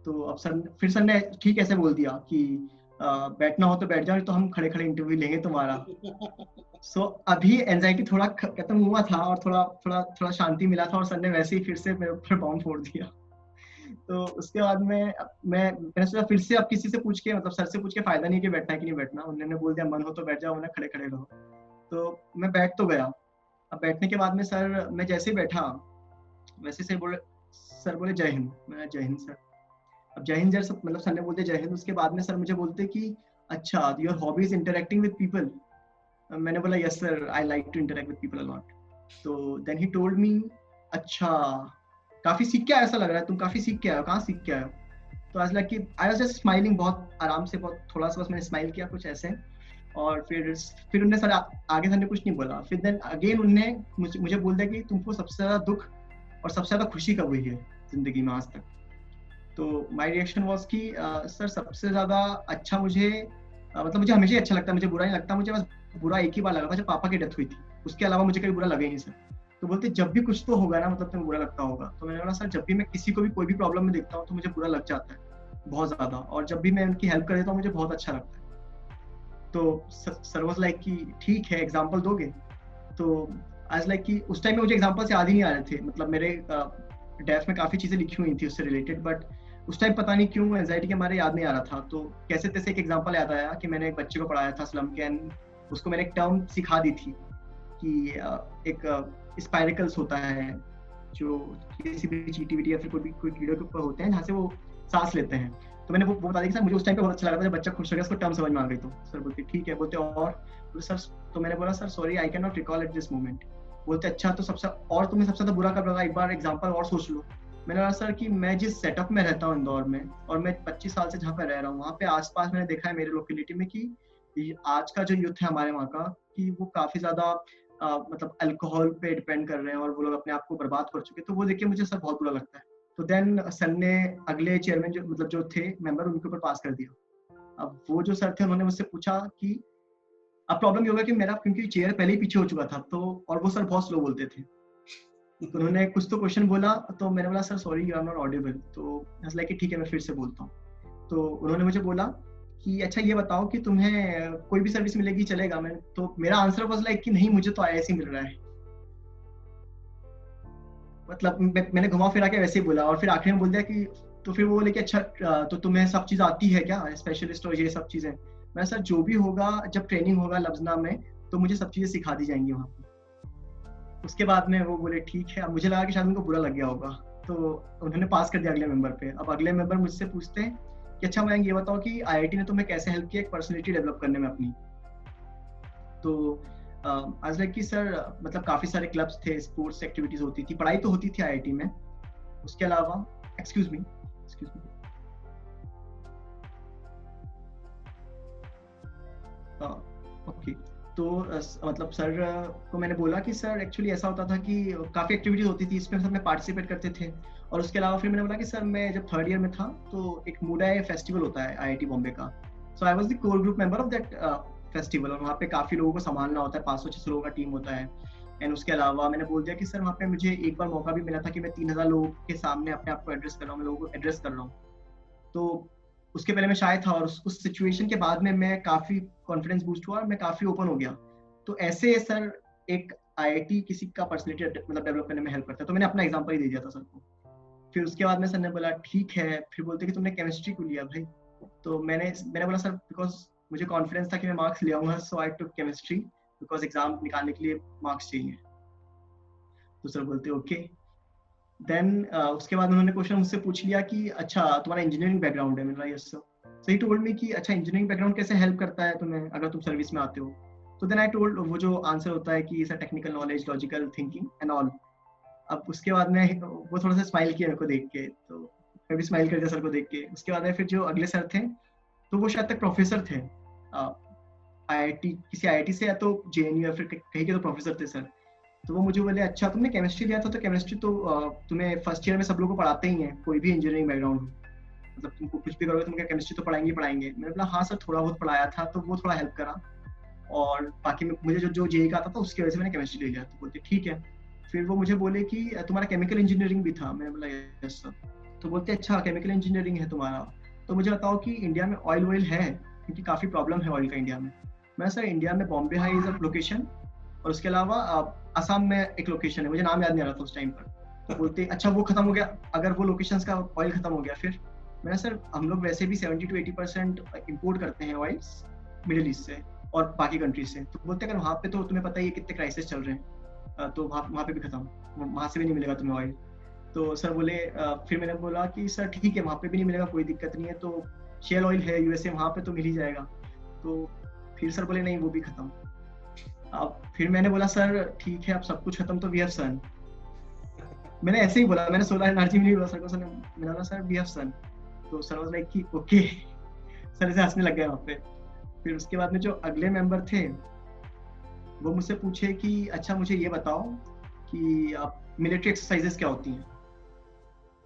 तो अब सर ने ठीक ऐसे बोल दिया कि बैठना हो तो बैठ जाओ, तो हम खड़े खड़े इंटरव्यू लेंगे तुम्हारा। सो अभी एंजाइटी थोड़ा खत्म हुआ था और थोड़ा शांति मिला था, और सर ने वैसे ही फिर से मेरे ऊपर बाउंड फोड़ दिया। तो उसके बाद मैंने सोचा फिर से अब किसी से पूछ के, मतलब सर से पूछ के फायदा नहीं कि बैठना है कि नहीं बैठना। उन्होंने बोल दिया मन हो तो बैठ जाओ, वरना खड़े खड़े रहो। तो मैं बैठ तो गया। अब बैठने के बाद में सर, मैं जैसे ही बैठा वैसे सर बोले जय हिंद। मैं जय हिंद सर। अब जय हिंद सर मतलब सर ने बोलते जय हिंद, उसके बाद में सर मुझे बोलते कि अच्छा your hobby is interacting with people. मैंने बोला yes sir, I like to interact with people a lot. तो देन ही टोल्ड मी अच्छा काफी सीख के आया, ऐसा लग रहा है तुम काफी सीख के आए हो, कहाँ सीख के आए हो। तो आज like I was just smiling, बहुत आराम से, बहुत थोड़ा सा बस मैंने स्माइल किया कुछ ऐसे। और फिर उन्होंने सर आगे सर ने कुछ नहीं बोला। फिर देन अगेन उन्होंने मुझे बोल दिया कि तुमको सबसे ज्यादा दुख और सबसे ज्यादा खुशी कब हुई है जिंदगी में आज तक। तो माय रिएक्शन वाज कि सर सबसे ज्यादा अच्छा मुझे मतलब मुझे हमेशा ही अच्छा लगता है, मुझे बुरा नहीं लगता। मुझे बस बुरा एक ही बार लगा था जब पापा की डेथ हुई थी, उसके अलावा मुझे कभी बुरा लगा ही नहीं सर। तो बोलते जब भी कुछ तो होगा ना, मतलब तुम्हें बुरा लगता होगा। तो मैंने बोला सर जब भी मैं किसी को भी कोई भी प्रॉब्लम में देखता हूँ तो मुझे बुरा लग जाता है बहुत ज्यादा, और जब भी मैं उनकी हेल्प कर देता हूँ मुझे बहुत अच्छा लगता है। तो सर वाज लाइक कि ठीक है एग्जांपल दोगे। तो आज लाइक कि उस टाइम में मुझे एग्जांपल्स याद ही नहीं आ रहे थे, मतलब मेरे डेफ में काफी चीजें लिखी हुई थी उससे रिलेटेड, बट उस टाइम पता नहीं क्यों एंजाइटी के मारे याद नहीं आ रहा था। तो कैसे तैसे एक एग्जांपल याद आया कि मैंने एक बच्चे को पढ़ाया था स्लम के, एंड उसको मैंने एक टर्म सिखा दी थी कि एक स्पाइरिकल्स होता है जो किसी भी चीटी या फिर कोई कीड़े के ऊपर होते हैं जहाँ से वो सांस लेते हैं। तो मैंने वो बता दिया सर, मुझे उस टाइम पे बहुत अच्छा लगा था जब बच्चा खुश हो गया, उसको टर्म समझ में आ गई। तो सर बोलते ठीक है, बोलते और बोले सर, तो मैंने बोला sir sorry I can not recall at this moment. बोलते अच्छा तो सबसे और तुम्हें सबसे ज्यादा बुरा कब लगा, एक बार एग्जांपल और सोच लो। मैंने कहा सर कि मैं जिस सेटअप में रहता हूँ इंदौर में, और मैं 25 साल से जहाँ पे रह रहा हूँ, वहाँ पे आसपास मैंने देखा है मेरे लोकेलिटी में कि आज का जो यूथ है हमारे वहाँ का, कि वो काफी ज्यादा मतलब अल्कोहल पे डिपेंड कर रहे हैं और वो लोग अपने आप को बर्बाद कर चुके हैं। तो वो देख के मुझे सर बहुत बुरा लगता है। तो देन सर ने अगले चेयरमैन जो थे मेंबर, उनके ऊपर पास कर दिया। अब वो जो सर थे उन्होंने मुझसे पूछा कि अब प्रॉब्लम ये होगा कि मेरा क्योंकि चेयर पहले ही पीछे हो चुका था, तो और वो सर बहुत स्लो बोलते थे। तो उन्होंने कुछ तो क्वेश्चन बोला, तो मैंने बोला sir sorry you are not audible. तो लाइक ठीक है मैं फिर से बोलता हूँ। तो उन्होंने मुझे बोला कि अच्छा ये बताओ कि तुम्हें कोई भी सर्विस मिलेगी चलेगा। मैं तो मेरा आंसर वाज लाइक कि नहीं, मुझे तो IISc मिल रहा है। मतलब मैंने घुमा फिरा के वैसे ही बोला, और फिर आखिर में बोल दिया कि तो फिर वो बोले कि अच्छा तो तुम्हें सब चीज आती है क्या, स्पेशलिस्ट और ये सब चीजें। मैं सर जो भी होगा, जब ट्रेनिंग होगा लफ्जना में तो मुझे सब चीजें सिखा दी जाएंगी वहाँ पे। उसके बाद में वो बोले ठीक है। अब मुझे लगा कि शायद उनको बुरा लग गया होगा, तो उन्होंने पास कर दिया अगले मेंबर पे। अब अगले मेंबर मुझसे पूछते हैं कि अच्छा मयंक ये बताओ कि IIT ने तुम्हें कैसे हेल्प किया एक पर्सनैलिटी डेवलप करने में अपनी। तो आज लाइक कि सर मतलब काफी सारे क्लब्स थे, स्पोर्ट्स एक्टिविटीज होती थी, पढ़ाई तो होती थी IIT में। उसके अलावा एक्सक्यूज मी ओके। तो मतलब सर को मैंने बोला कि सर एक्चुअली ऐसा होता था कि काफी एक्टिविटीज होती थी, इसमें सब में पार्टिसिपेट करते थे। और उसके अलावा फिर मैंने बोला कि सर मैं जब 3rd ईयर में था तो एक मूडाई फेस्टिवल होता है IIT बॉम्बे का, so I was the core group member of that festival. और वहाँ पे काफी लोगों को संभालना होता है, 500-600 लोगों का टीम होता है। एंड उसके अलावा मैंने बोल दिया कि सर वहाँ पे मुझे एक बार मौका भी मिला था कि मैं 3000 लोगों के सामने अपने आप को एड्रेस कर रहा हूँ, मैं लोगों को एड्रेस कर रहा हूँ। तो उसके पहले मैं शायद था, और उस सिचुएशन के बाद में मैं काफी कॉन्फिडेंस बूस्ट हुआ और मैं काफी ओपन हो गया। तो ऐसे सर एक IIT किसी का पर्सनैलिटी मतलब डेवलप करने में हेल्प करता है। तो मैंने अपना एग्जांपल ही दे दिया था सर को। फिर उसके बाद में सर ने बोला ठीक है। फिर बोलते कि तुमने केमिस्ट्री क्यों लिया भाई। तो मैंने बोला सर बिकॉज मुझे कॉन्फिडेंस था कि मैं मार्क्स ले आऊंगा, सो आई टुक केमिस्ट्री बिकॉज एग्जाम निकालने के लिए मार्क्स चाहिए। तो सर बोलते ओके। देन उसके बाद उन्होंने क्वेश्चन मुझसे पूछ लिया कि अच्छा तुम्हारा इंजीनियरिंग बैकग्राउंड है। मैंने बोला यस सर। सो ही टोल्ड मी कि अच्छा इंजीनियरिंग बैकग्राउंड कैसे हेल्प करता है तुम्हें अगर तुम सर्विस में आते हो। तो देन आई टोल्ड वो जो आंसर होता है कि sir technical knowledge, logical thinking and all. अब उसके बाद में वो थोड़ा सा स्माइल किया मेरे को देख के, तो मैं भी स्माइल कर दिया सर को देख के। उसके बाद में फिर जो अगले सर थे तो वो शायद तक प्रोफेसर थे IIT, किसी IIT से या तो JNU या फिर कहीं के तो प्रोफेसर थे सर। तो वो मुझे बोले अच्छा तुमने केमिस्ट्री लिया था, तो केमिस्ट्री तो तुम्हें फर्स्ट ईयर में सब लोगों को पढ़ाते ही हैं, कोई भी इंजीनियरिंग बैकग्राउंड हो, मतलब तुमको कुछ भी करोगे तुमको केमिस्ट्री तो पढ़ाएंगे पढ़ाएंगे। मैंने बोला हाँ सर थोड़ा बहुत पढ़ाया था, तो वो थोड़ा हेल्प करा, और बाकी मुझे जो JEE का आता था उसकी वजह से मैंने केमिस्ट्री ले लिया। तो बोलते ठीक है। फिर वो मुझे बोले कि तुम्हारा केमिकल इंजीनियरिंग भी था। मैंने बोला यस सर। तो बोलते अच्छा केमिकल इंजीनियरिंग है तुम्हारा, तो मुझे बताओ कि इंडिया में ऑयल है, क्योंकि काफी प्रॉब्लम है ऑयल का इंडिया में। मैं सर इंडिया में Bombay high is a location, और उसके अलावा असम में एक लोकेशन है, मुझे नाम याद नहीं आ रहा था उस टाइम पर। तो बोलते अच्छा वो खत्म हो गया, अगर वो लोकेशंस का ऑयल खत्म हो गया फिर। मैंने सर हम लोग वैसे भी 70 to 80% इम्पोर्ट करते हैं ऑयल्स मिडिल ईस्ट से और बाकी कंट्रीज से। तो बोलते अगर वहाँ पे तो तुम्हें पता ही है कितने क्राइसिस चल रहे हैं, तो वहाँ पे भी खत्म, वहाँ से भी नहीं मिलेगा तुम्हें ऑयल। तो सर बोले फिर मैंने बोला कि सर ठीक है वहाँ पे भी नहीं मिलेगा कोई दिक्कत नहीं है, तो शेल ऑयल है USA वहाँ पे तो मिल ही जाएगा। तो फिर सर बोले नहीं वो भी खत्म। अब फिर मैंने बोला सर ठीक है अब सब कुछ खत्म तो वी हैव सन। मैंने ऐसे ही बोला, मैंने सोलर एनर्जी में नहीं बोला सर को। सर मैंने बोला सर वी हैव सन। तो सर वाज लाइक कि ओके। सर ऐसे हंसने लग गए वहाँ पे। फिर उसके बाद में जो अगले मेंबर थे वो मुझसे पूछे कि अच्छा मुझे ये बताओ कि आप मिलिट्री एक्सरसाइजेस क्या होती हैं।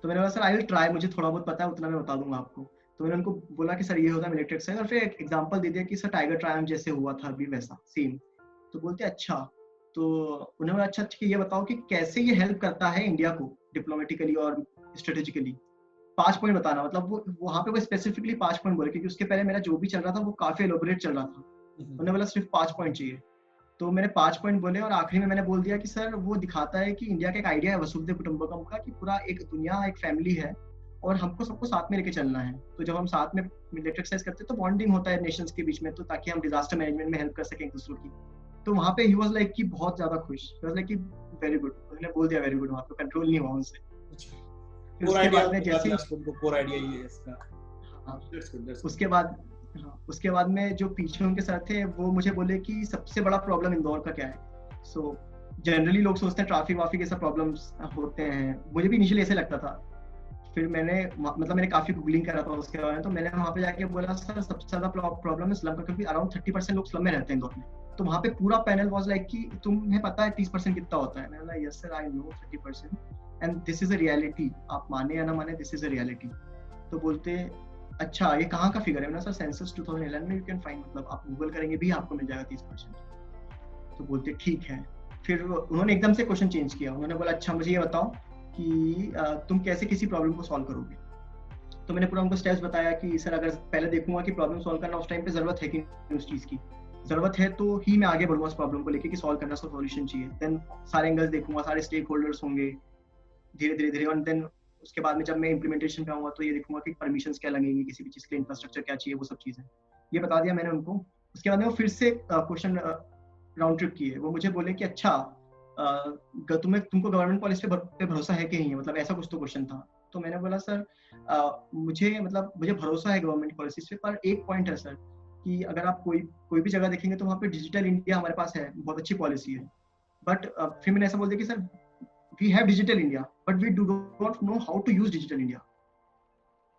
तो मैंने बोला सर आई विल ट्राई, मुझे थोड़ा बहुत पता है उतना मैं बता दूंगा आपको। तो मैंने उनको बोला कि सर ये होता है मिलिट्री एक्सरसाइज, और फिर एक एग्जांपल दे दिया कि सर टाइगर ट्रायम्फ जैसे हुआ था अभी वैसा सेम। तो बोलते अच्छा, तो उन्हें बोला अच्छा ठीक है ये बताओ कि कैसे ये हेल्प करता है इंडिया को डिप्लोमेटिकली और स्ट्रेटेजिकली। 5 पॉइंट बताना। मतलब वो वहाँ पे वो स्पेसिफिकली 5 पॉइंट बोले, क्योंकि उसके पहले मेरा जो भी चल रहा था वो काफी एलोबरेट चल रहा था। उन्होंने बोला सिर्फ 5 पॉइंट चाहिए। तो मैंने 5 पॉइंट बोले, और आखिरी में मैंने बोल दिया कि सर वो दिखाता है कि इंडिया का एक आइडिया है वसुधैव कुटुंबकम का, कि पूरा एक दुनिया एक फैमिली है और हमको सबको साथ में लेके चलना है। तो जब हम साथ में मिलिट्री एक्सरसाइज करते हैं तो बॉन्डिंग होता है नेशंस के बीच में, तो ताकि हम डिजास्टर मैनेजमेंट में हेल्प कर सकें एक दूसरे की। तो वहाँ पे ही वाज लाइक कि बहुत ज्यादा खुश, ही वाज लाइक कि वेरी गुड। उन्होंने बोल दिया वेरी गुड, वहाँ पे कंट्रोल नहीं हुआ उनसे। फिर उसके बाद में जैसे कोर आइडिया ही है इसका। उसके बाद उसके बाद में जो पीछे उनके साथ थे वो मुझे बोले कि सबसे बड़ा प्रॉब्लम इंदौर का क्या है। सो जनरली लोग सोचते हैं ट्रैफिक वाफिक ऐसा प्रॉब्लम्स होते हैं, मुझे भी इनिशियली ऐसे लगता था। फिर मैंने काफी गूगलिंग करा था उसके बारे में। तो मैंने वहाँ पे जाके बोला सर सबसे ज्यादा प्रॉब्लम है स्लम का, क्योंकि अराउंड 30% लोग स्लम में रहते हैं इंदौर में। तो वहाँ पे पूरा पैनल वाज लाइक कि तुम्हें पता है 30% कितना होता है। मैंने बोला yes sir I know 30% and this is a reality, आप माने या ना माने दिस इज अ रियलिटी। तो बोलते अच्छा ये कहाँ का फिगर है। मैंने सर सेंसस 2011 में यू कैन फाइंड, मतलब आप गूगल करेंगे भी आपको मिल जाएगा 30%। तो बोलते ठीक है। फिर उन्होंने एकदम से क्वेश्चन चेंज किया। उन्होंने बोला अच्छा मुझे ये बताओ कि तुम कैसे किसी प्रॉब्लम को सॉल्व करोगे। तो मैंने पूरा उनको स्टेप्स बताया कि सर अगर पहले देखूंगा कि प्रॉब्लम सॉल्व करना उस टाइम पे जरूरत है कि नहीं उस चीज की, जरूरत है तो ही मैं आगे बढ़ूंगा उस प्रॉब्लम को लेके कि सॉल्व करना, सॉल्यूशन चाहिए। देन सारे एंगल्स देखूंगा, सारे स्टेक होल्डर्स होंगे धीरे धीरे धीरे, और देन उसके बाद में जब मैं इम्प्लीमेंटेशन पे आऊंगा तो ये देखूंगा कि परमिशंस क्या लगेंगी, किसी भी चीज के लिए इंफ्रास्ट्रक्चर क्या चाहिए, वो सब चीजें ये बता दिया मैंने उनको। उसके बाद में वो फिर से क्वेश्चन राउंड ट्रिप किए। वो मुझे बोले कि अच्छा तुमको गवर्नमेंट पॉलिसी पे भरोसा है कि नहीं है, मतलब ऐसा कुछ तो क्वेश्चन था। तो मैंने बोला सर मुझे भरोसा है गवर्नमेंट पॉलिसीज पे, पर एक पॉइंट है सर कि अगर आप कोई भी जगह देखेंगे तो वहाँ पे डिजिटल इंडिया हमारे पास है, बहुत अच्छी पॉलिसी है, बट फिर मैंने ऐसा बोल दिया कि sir we have digital India but we do not know how to use digital India.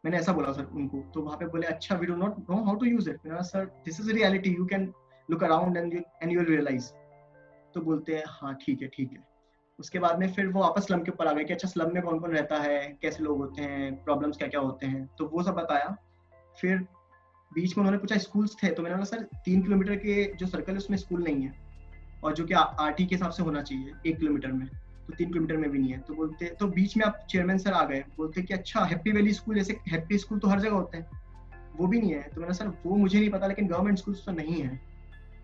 मैंने ऐसा बोला सर उनको। तो वहाँ पे बोले अच्छा we do not know how to use it. मैंने sir this is reality, you can look around and you will realise. तो बोलते हैं हाँ ठीक है ठीक है। उसके बाद में फिर वो वापस स्लम के ऊपर आ गए कि अच्छा स्लम में कौन कौन रहता है, कैसे लोग होते हैं, प्रॉब्लम्स क्या क्या होते हैं, तो वो सब बताया। फिर बीच में उन्होंने पूछा स्कूल्स थे, तो मैंने बोला सर 3 किलोमीटर के जो सर्कल है उसमें स्कूल नहीं है, और जो कि आरटी के हिसाब से होना चाहिए 1 किलोमीटर में, तो 3 किलोमीटर में भी नहीं है। तो बोलते, तो बीच में आप चेयरमैन सर आ गए, बोलते कि अच्छा हैप्पी वैली स्कूल, जैसे हैप्पी स्कूल तो हर जगह होते हैं, वो भी नहीं है। तो मैंने सर वो मुझे नहीं पता, लेकिन गवर्नमेंट स्कूल्स तो नहीं है।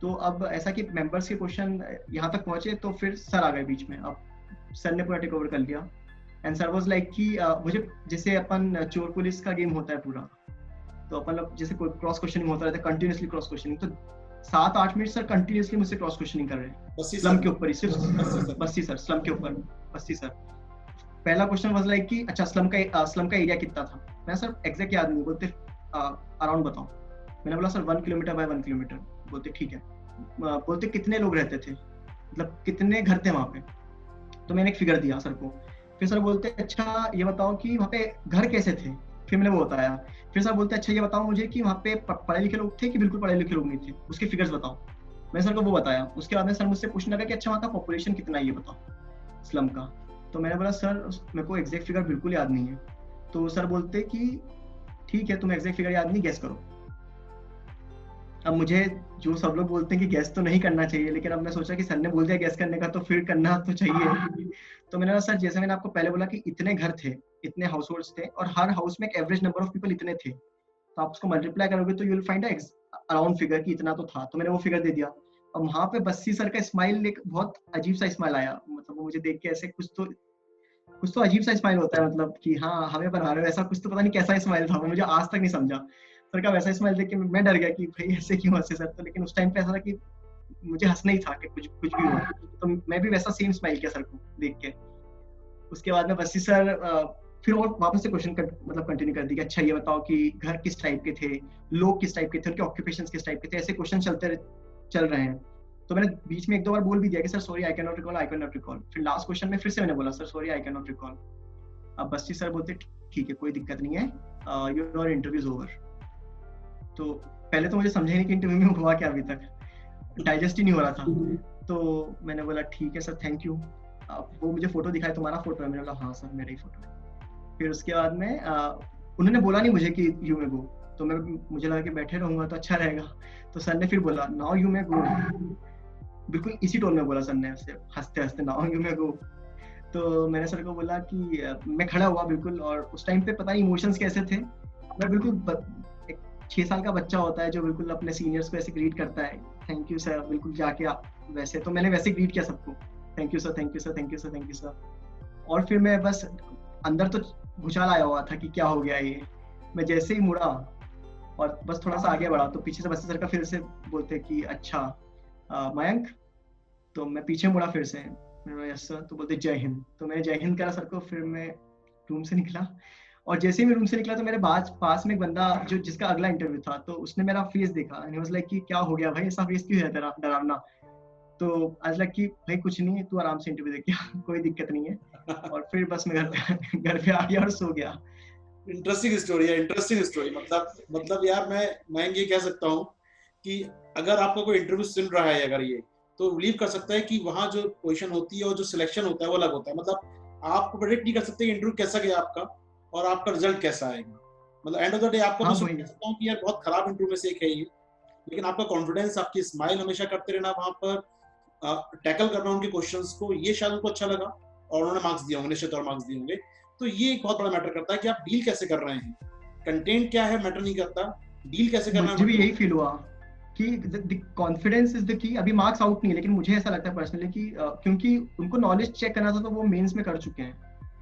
तो अब ऐसा कि मेंबर्स के क्वेश्चन यहाँ तक पहुंचे तो फिर सर आ गए बीच में। अब सर ने पूरा टेक ओवर कर लिया एंड सर वाज लाइक कि मुझे, जैसे अपन चोर पुलिस का गेम होता है पूरा, तो अपन लोग जैसे कोई क्रॉस क्वेश्चनिंग होता रहता है, कंटिन्यूअसली क्रॉस क्वेश्चनिंग, तो 7-8 मिनट सर कंटिन्यूअसली मुझसे क्रॉस क्वेश्चनिंग कर रहे हैं स्लम के ऊपर ही, सिर्फ बस्सी सर, स्लम के ऊपर बस्सी सर। पहला क्वेश्चन वाज लाइक कि अच्छा स्लम का एरिया कितना था। मैं सर एग्जैक्ट याद नहीं, बोलते अराउंड बताओ। मैंने बोला सर 1 किलोमीटर बाय 1 किलोमीटर। बोलते ठीक है। बोलते कितने लोग रहते थे, मतलब कितने घर थे वहाँ पे। तो मैंने एक फिगर दिया सर को। फिर सर बोलते अच्छा ये बताओ कि वहाँ पे घर कैसे थे। फिर मैंने वो बताया। फिर सर बोलते अच्छा ये बताओ मुझे कि वहाँ पे पढ़े लिखे लोग थे कि बिल्कुल पढ़े लिखे लोग नहीं थे, उसके फिगर्स बताओ। मैं सर को वो बताया। उसके बाद में सर मुझसे पूछने लगा कि अच्छा वहाँ का पॉपुलेशन कितना है ये बताओ स्लम का। तो मैंने बोला सर मेरे को एग्जैक्ट फिगर बिल्कुल याद नहीं है। तो सर बोलते कि ठीक है तुम्हें एग्जैक्ट फिगर याद नहीं, गेस करो। अब मुझे जो सब लोग बोलते हैं कि गैस तो नहीं करना चाहिए, लेकिन अब मैं सोचा कि सर ने बोल दिया गैस करने का तो फिर करना तो चाहिए। तो मैंने कहा सर जैसे मैंने आपको पहले बोला कि इतने घर थे, इतने हाउस होल्ड्स थे, और हर हाउस में एक एवरेज नंबर ऑफ पीपल इतने थे, तो आप उसको मल्टीप्लाई करोगे तो you will find around figure कि इतना तो था। तो मैंने वो फिगर दे दिया। और वहां पे बस्सी सर का स्माइल, एक बहुत अजीब सा स्माइल आया, मतलब वो मुझे देख के ऐसे कुछ तो अजीब सा स्माइल होता है, मतलब कि हाँ हमें बना रहे हो ऐसा कुछ, तो पता नहीं कैसा स्माइल था वो, मुझे आज तक नहीं समझा। सर का वैसा स्माइल देख के मैं डर गया कि भाई ऐसे क्यों हंसे सर। तो लेकिन उस टाइम पे ऐसा था कि मुझे हंसना ही था कि कुछ भी हो, तो मैं भी वैसा सेम स्माइल किया सर को देख के। उसके बाद में बस्सी सर फिर और वापस से क्वेश्चन मतलब कंटिन्यू कर दी कि अच्छा ये बताओ कि घर किस टाइप के थे, लोग किस टाइप के थे, उनके ऑक्यूपेशंस किस टाइप के थे, ऐसे क्वेश्चन चल रहे हैं। तो मैंने बीच में 1-2 बार बोल भी दिया कि sir sorry I can not recall. फिर लास्ट क्वेश्चन में फिर से मैंने बोला sir sorry I can not recall. अब बस्सी सर बोलते ठीक है कोई दिक्कत नहीं है, योर इंटरव्यू इज ओवर। तो पहले तो मुझे समझा ही नहीं कि इंटरव्यू में हुआ क्या, अभी तक डाइजेस्ट ही नहीं हो रहा था। तो मैंने बोला ठीक है सर थैंक यू। वो मुझे फोटो दिखाया, तुम्हारा फोटो है? मैंने बोला हाँ सर मेरा ही फोटो है। फिर उसके बाद में उन्होंने बोला नहीं मुझे कि यू मे गो, तो मुझे लगा कि बैठे रहूंगा तो अच्छा रहेगा। तो सर ने फिर बोला नाउ यू मे गो, बिल्कुल इसी टोन में बोला सर ने, हंसते हंसते नाउ यू मे गो। तो मैंने सर को बोला कि मैं खड़ा हुआ बिल्कुल, और उस टाइम पे पता नहीं इमोशंस कैसे थे, मैं बिल्कुल 6 साल का बच्चा होता है जो बिल्कुल अपने सीनियर्स को ऐसे ग्रीट करता है, थैंक यू सर, बिल्कुल जाके वैसे, तो मैंने वैसे ग्रीट किया सबको, thank you sir thank you sir thank you sir thank you sir. और फिर मैं बस अंदर तो भूचाल आया हुआ था कि क्या हो गया ये। मैं जैसे ही मुड़ा और बस थोड़ा सा आगे बढ़ा तो पीछे से बस्सी सर का फिर से बोलते कि अच्छा मयंक। तो मैं पीछे मुड़ा फिर से, यस सर। तो बोलते जय हिंद। तो मैंने जय हिंद करा सर को। फिर मैं रूम से निकला, और जैसे ही मैं रूम से निकला तो मेरे पास में एक बंदा जो जिसका अगला इंटरव्यू था, तो उसने मेरा फेस देखा एंड ही वाज लाइक कि क्या हो गया भाई, ऐसा फेस क्यों है तेरा डरावना। तो आज लग कि भाई कुछ नहीं है, तू आराम से इंटरव्यू दे, कोई दिक्कत नहीं है। और फिर बस मैं घर पे आ गया और सो गया। इंटरेस्टिंग स्टोरी है, इंटरेस्टिंग स्टोरी। मतलब यार मैं ये कह सकता हूँ कि अगर आपका कोई इंटरव्यू सुन रहा है अगर ये, तो बिलीव कर सकता है कि वहाँ जो पोजीशन होती है और जो सिलेक्शन होता है वो अलग होता है। मतलब आप प्रेडिक्ट नहीं कर सकते इंटरव्यू कैसा गया आपका और आपका रिजल्ट कैसा आएगा। मतलब एंड ऑफ द डे आपको मैं सुन सकता हूँ कि यार बहुत खराब इंटरव्यू में से एक है ये, लेकिन आपका कॉन्फिडेंस, आपकी स्माइल हमेशा करते रहना वहां पर, टैकल करना उनके क्वेश्चंस को, ये शायद उनको अच्छा लगा और उन्होंने मार्क्स दिए होंगे, निश्चित और मार्क्स दिए होंगे। तो ये एक बहुत बड़ा मैटर करता है कि आप डील कैसे कर रहे हैं, कंटेंट क्या है मैटर नहीं करता, डील कैसे करना है मुझे भी matter यही फील हुआ कि कॉन्फिडेंस इज द की। अभी मार्क्स आउट नहीं है, लेकिन मुझे ऐसा लगता है पर्सनली कि क्योंकि उनको नॉलेज चेक करना था तो वो मेंस में कर चुके हैं।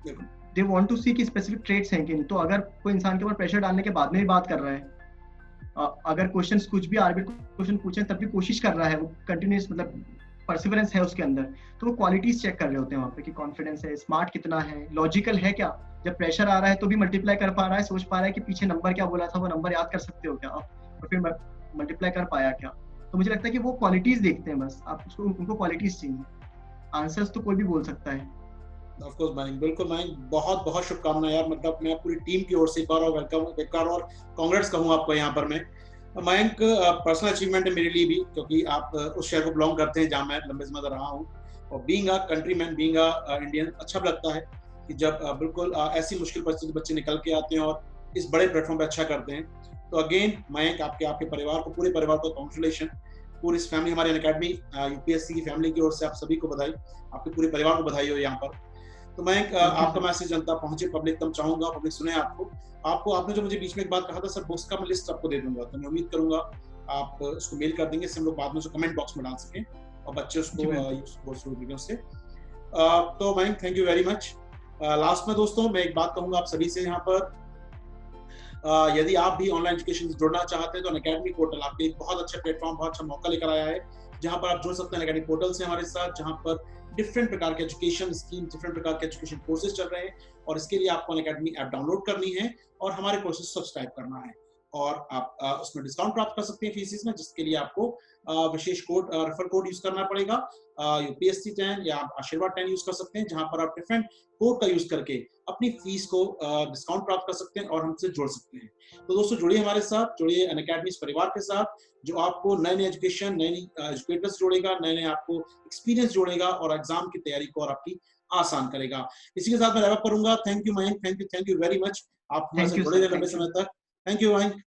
बिल्कुल। दे वांट टू सी कि स्पेसिफिक ट्रेट्स हैं कि नहीं। तो अगर कोई इंसान के ऊपर प्रेशर डालने के बाद में भी बात कर रहा है, अगर क्वेश्चंस कुछ भी आर्बिट क्वेश्चन पूछे तब भी कोशिश कर रहा है, वो कंटिन्यूअस मतलब परसिवरेंस है उसके अंदर, तो वो क्वालिटीज चेक कर रहे होते हैं वहाँ पे कि कॉन्फिडेंस है, स्मार्ट कितना है, लॉजिकल है क्या। जब प्रेशर आ रहा है तो भी मल्टीप्लाई कर पा रहा है, सोच पा रहा है कि पीछे नंबर क्या बोला था, वो नंबर याद कर सकते हो क्या आप, और फिर मल्टीप्लाई कर पाया क्या। तो मुझे लगता है कि वो क्वालिटीज देखते हैं बस, आप उसको उनको क्वालिटीज चाहिए, आंसर्स तो कोई भी बोल सकता है। ऑफ कोर्स मयंक, बिल्कुल मयंक, बहुत बहुत शुभकामनाएं यार, मतलब मैं पूरी टीम की ओर से एक बार और वेलकम, एक बार और कांग्रेट्स कहूंगा आपको यहाँ पर मैं। मयंक, पर्सनल अचीवमेंट है मेरे लिए भी, क्योंकि आप उस शहर को बिलोंग करते हैं जहाँ मैं लंबे समय से रहा हूँ, और being a countryman, being a Indian, अच्छा भी लगता है कि जब बिल्कुल ऐसी मुश्किल परिस्थिति बच्चे निकल के आते हैं और इस बड़े प्लेटफॉर्म पे अच्छा करते हैं। तो अगेन मयंक, आपके परिवार को, पूरे परिवार को कॉन्ग्रेचुलेशन, पूरी इस फैमिली, हमारे अनअकैडमी यूपीएससी की फैमिली की ओर से आप सभी को बधाई, आपके पूरे परिवार को बधाई हो यहाँ पर। तो मैं आपका मैसेज जनता पहुंचे, पब्लिक तक चाहूंगा, पब्लिक सुने आपको आपने जो मुझे बीच में एक बात कहा था सर, बुक्स का मैं लिस्ट आपको दे दूंगा, तो मैं उम्मीद करूंगा आप उसको मेल कर देंगे, इससे हम लोग बाद में उसको कमेंट बॉक्स में डाल सकें और बच्चे उसको से। तो मैं thank you very much. Last में दोस्तों मैं एक बात कहूंगा आप सभी से यहाँ पर, यदि आप भी ऑनलाइन एजुकेशन से जुड़ना चाहते हैं तो अनअकैडमी पोर्टल आपके एक बहुत अच्छा प्लेटफॉर्म, बहुत अच्छा मौका लेकर आया है, जहां पर आप जुड़ सकते हैं अनअकैडमी पोर्टल से हमारे साथ, जहां पर डिफरेंट प्रकार के एजुकेशन स्कीम, डिफरेंट प्रकार के एजुकेशन कोर्सेज चल रहे हैं, और इसके लिए आपको अनअकैडमी ऐप डाउनलोड करनी है और हमारे कोर्सेज सब्सक्राइब करना है, और आप उसमें डिस्काउंट प्राप्त कर सकते हैं फीसिस में, जिसके लिए आपको विशेष कोड, रेफर कोड यूज करना पड़ेगा, यूपीएससी 10 या आप आशीर्वाद 10 यूज कर सकते हैं, जहां पर आप डिफरेंट कोड का यूज करके अपनी फीस को डिस्काउंट प्राप्त कर सकते हैं और हमसे जुड़ सकते हैं। तो दोस्तों जुड़िए हमारे साथ, जुड़िए अनअकैडमी इस परिवार के साथ, जो आपको नए नए एजुकेशन, नए नए एजुकेटर्स जोड़ेगा, नए नए आपको एक्सपीरियंस जोड़ेगा और एग्जाम की तैयारी को और आपकी आसान करेगा। इसी के साथ मैं रैप अप करूंगा। Thank you Mayank, thank you very much, आप हमारे साथ जुड़े रहे लंबे समय तक। Thank you Mayank.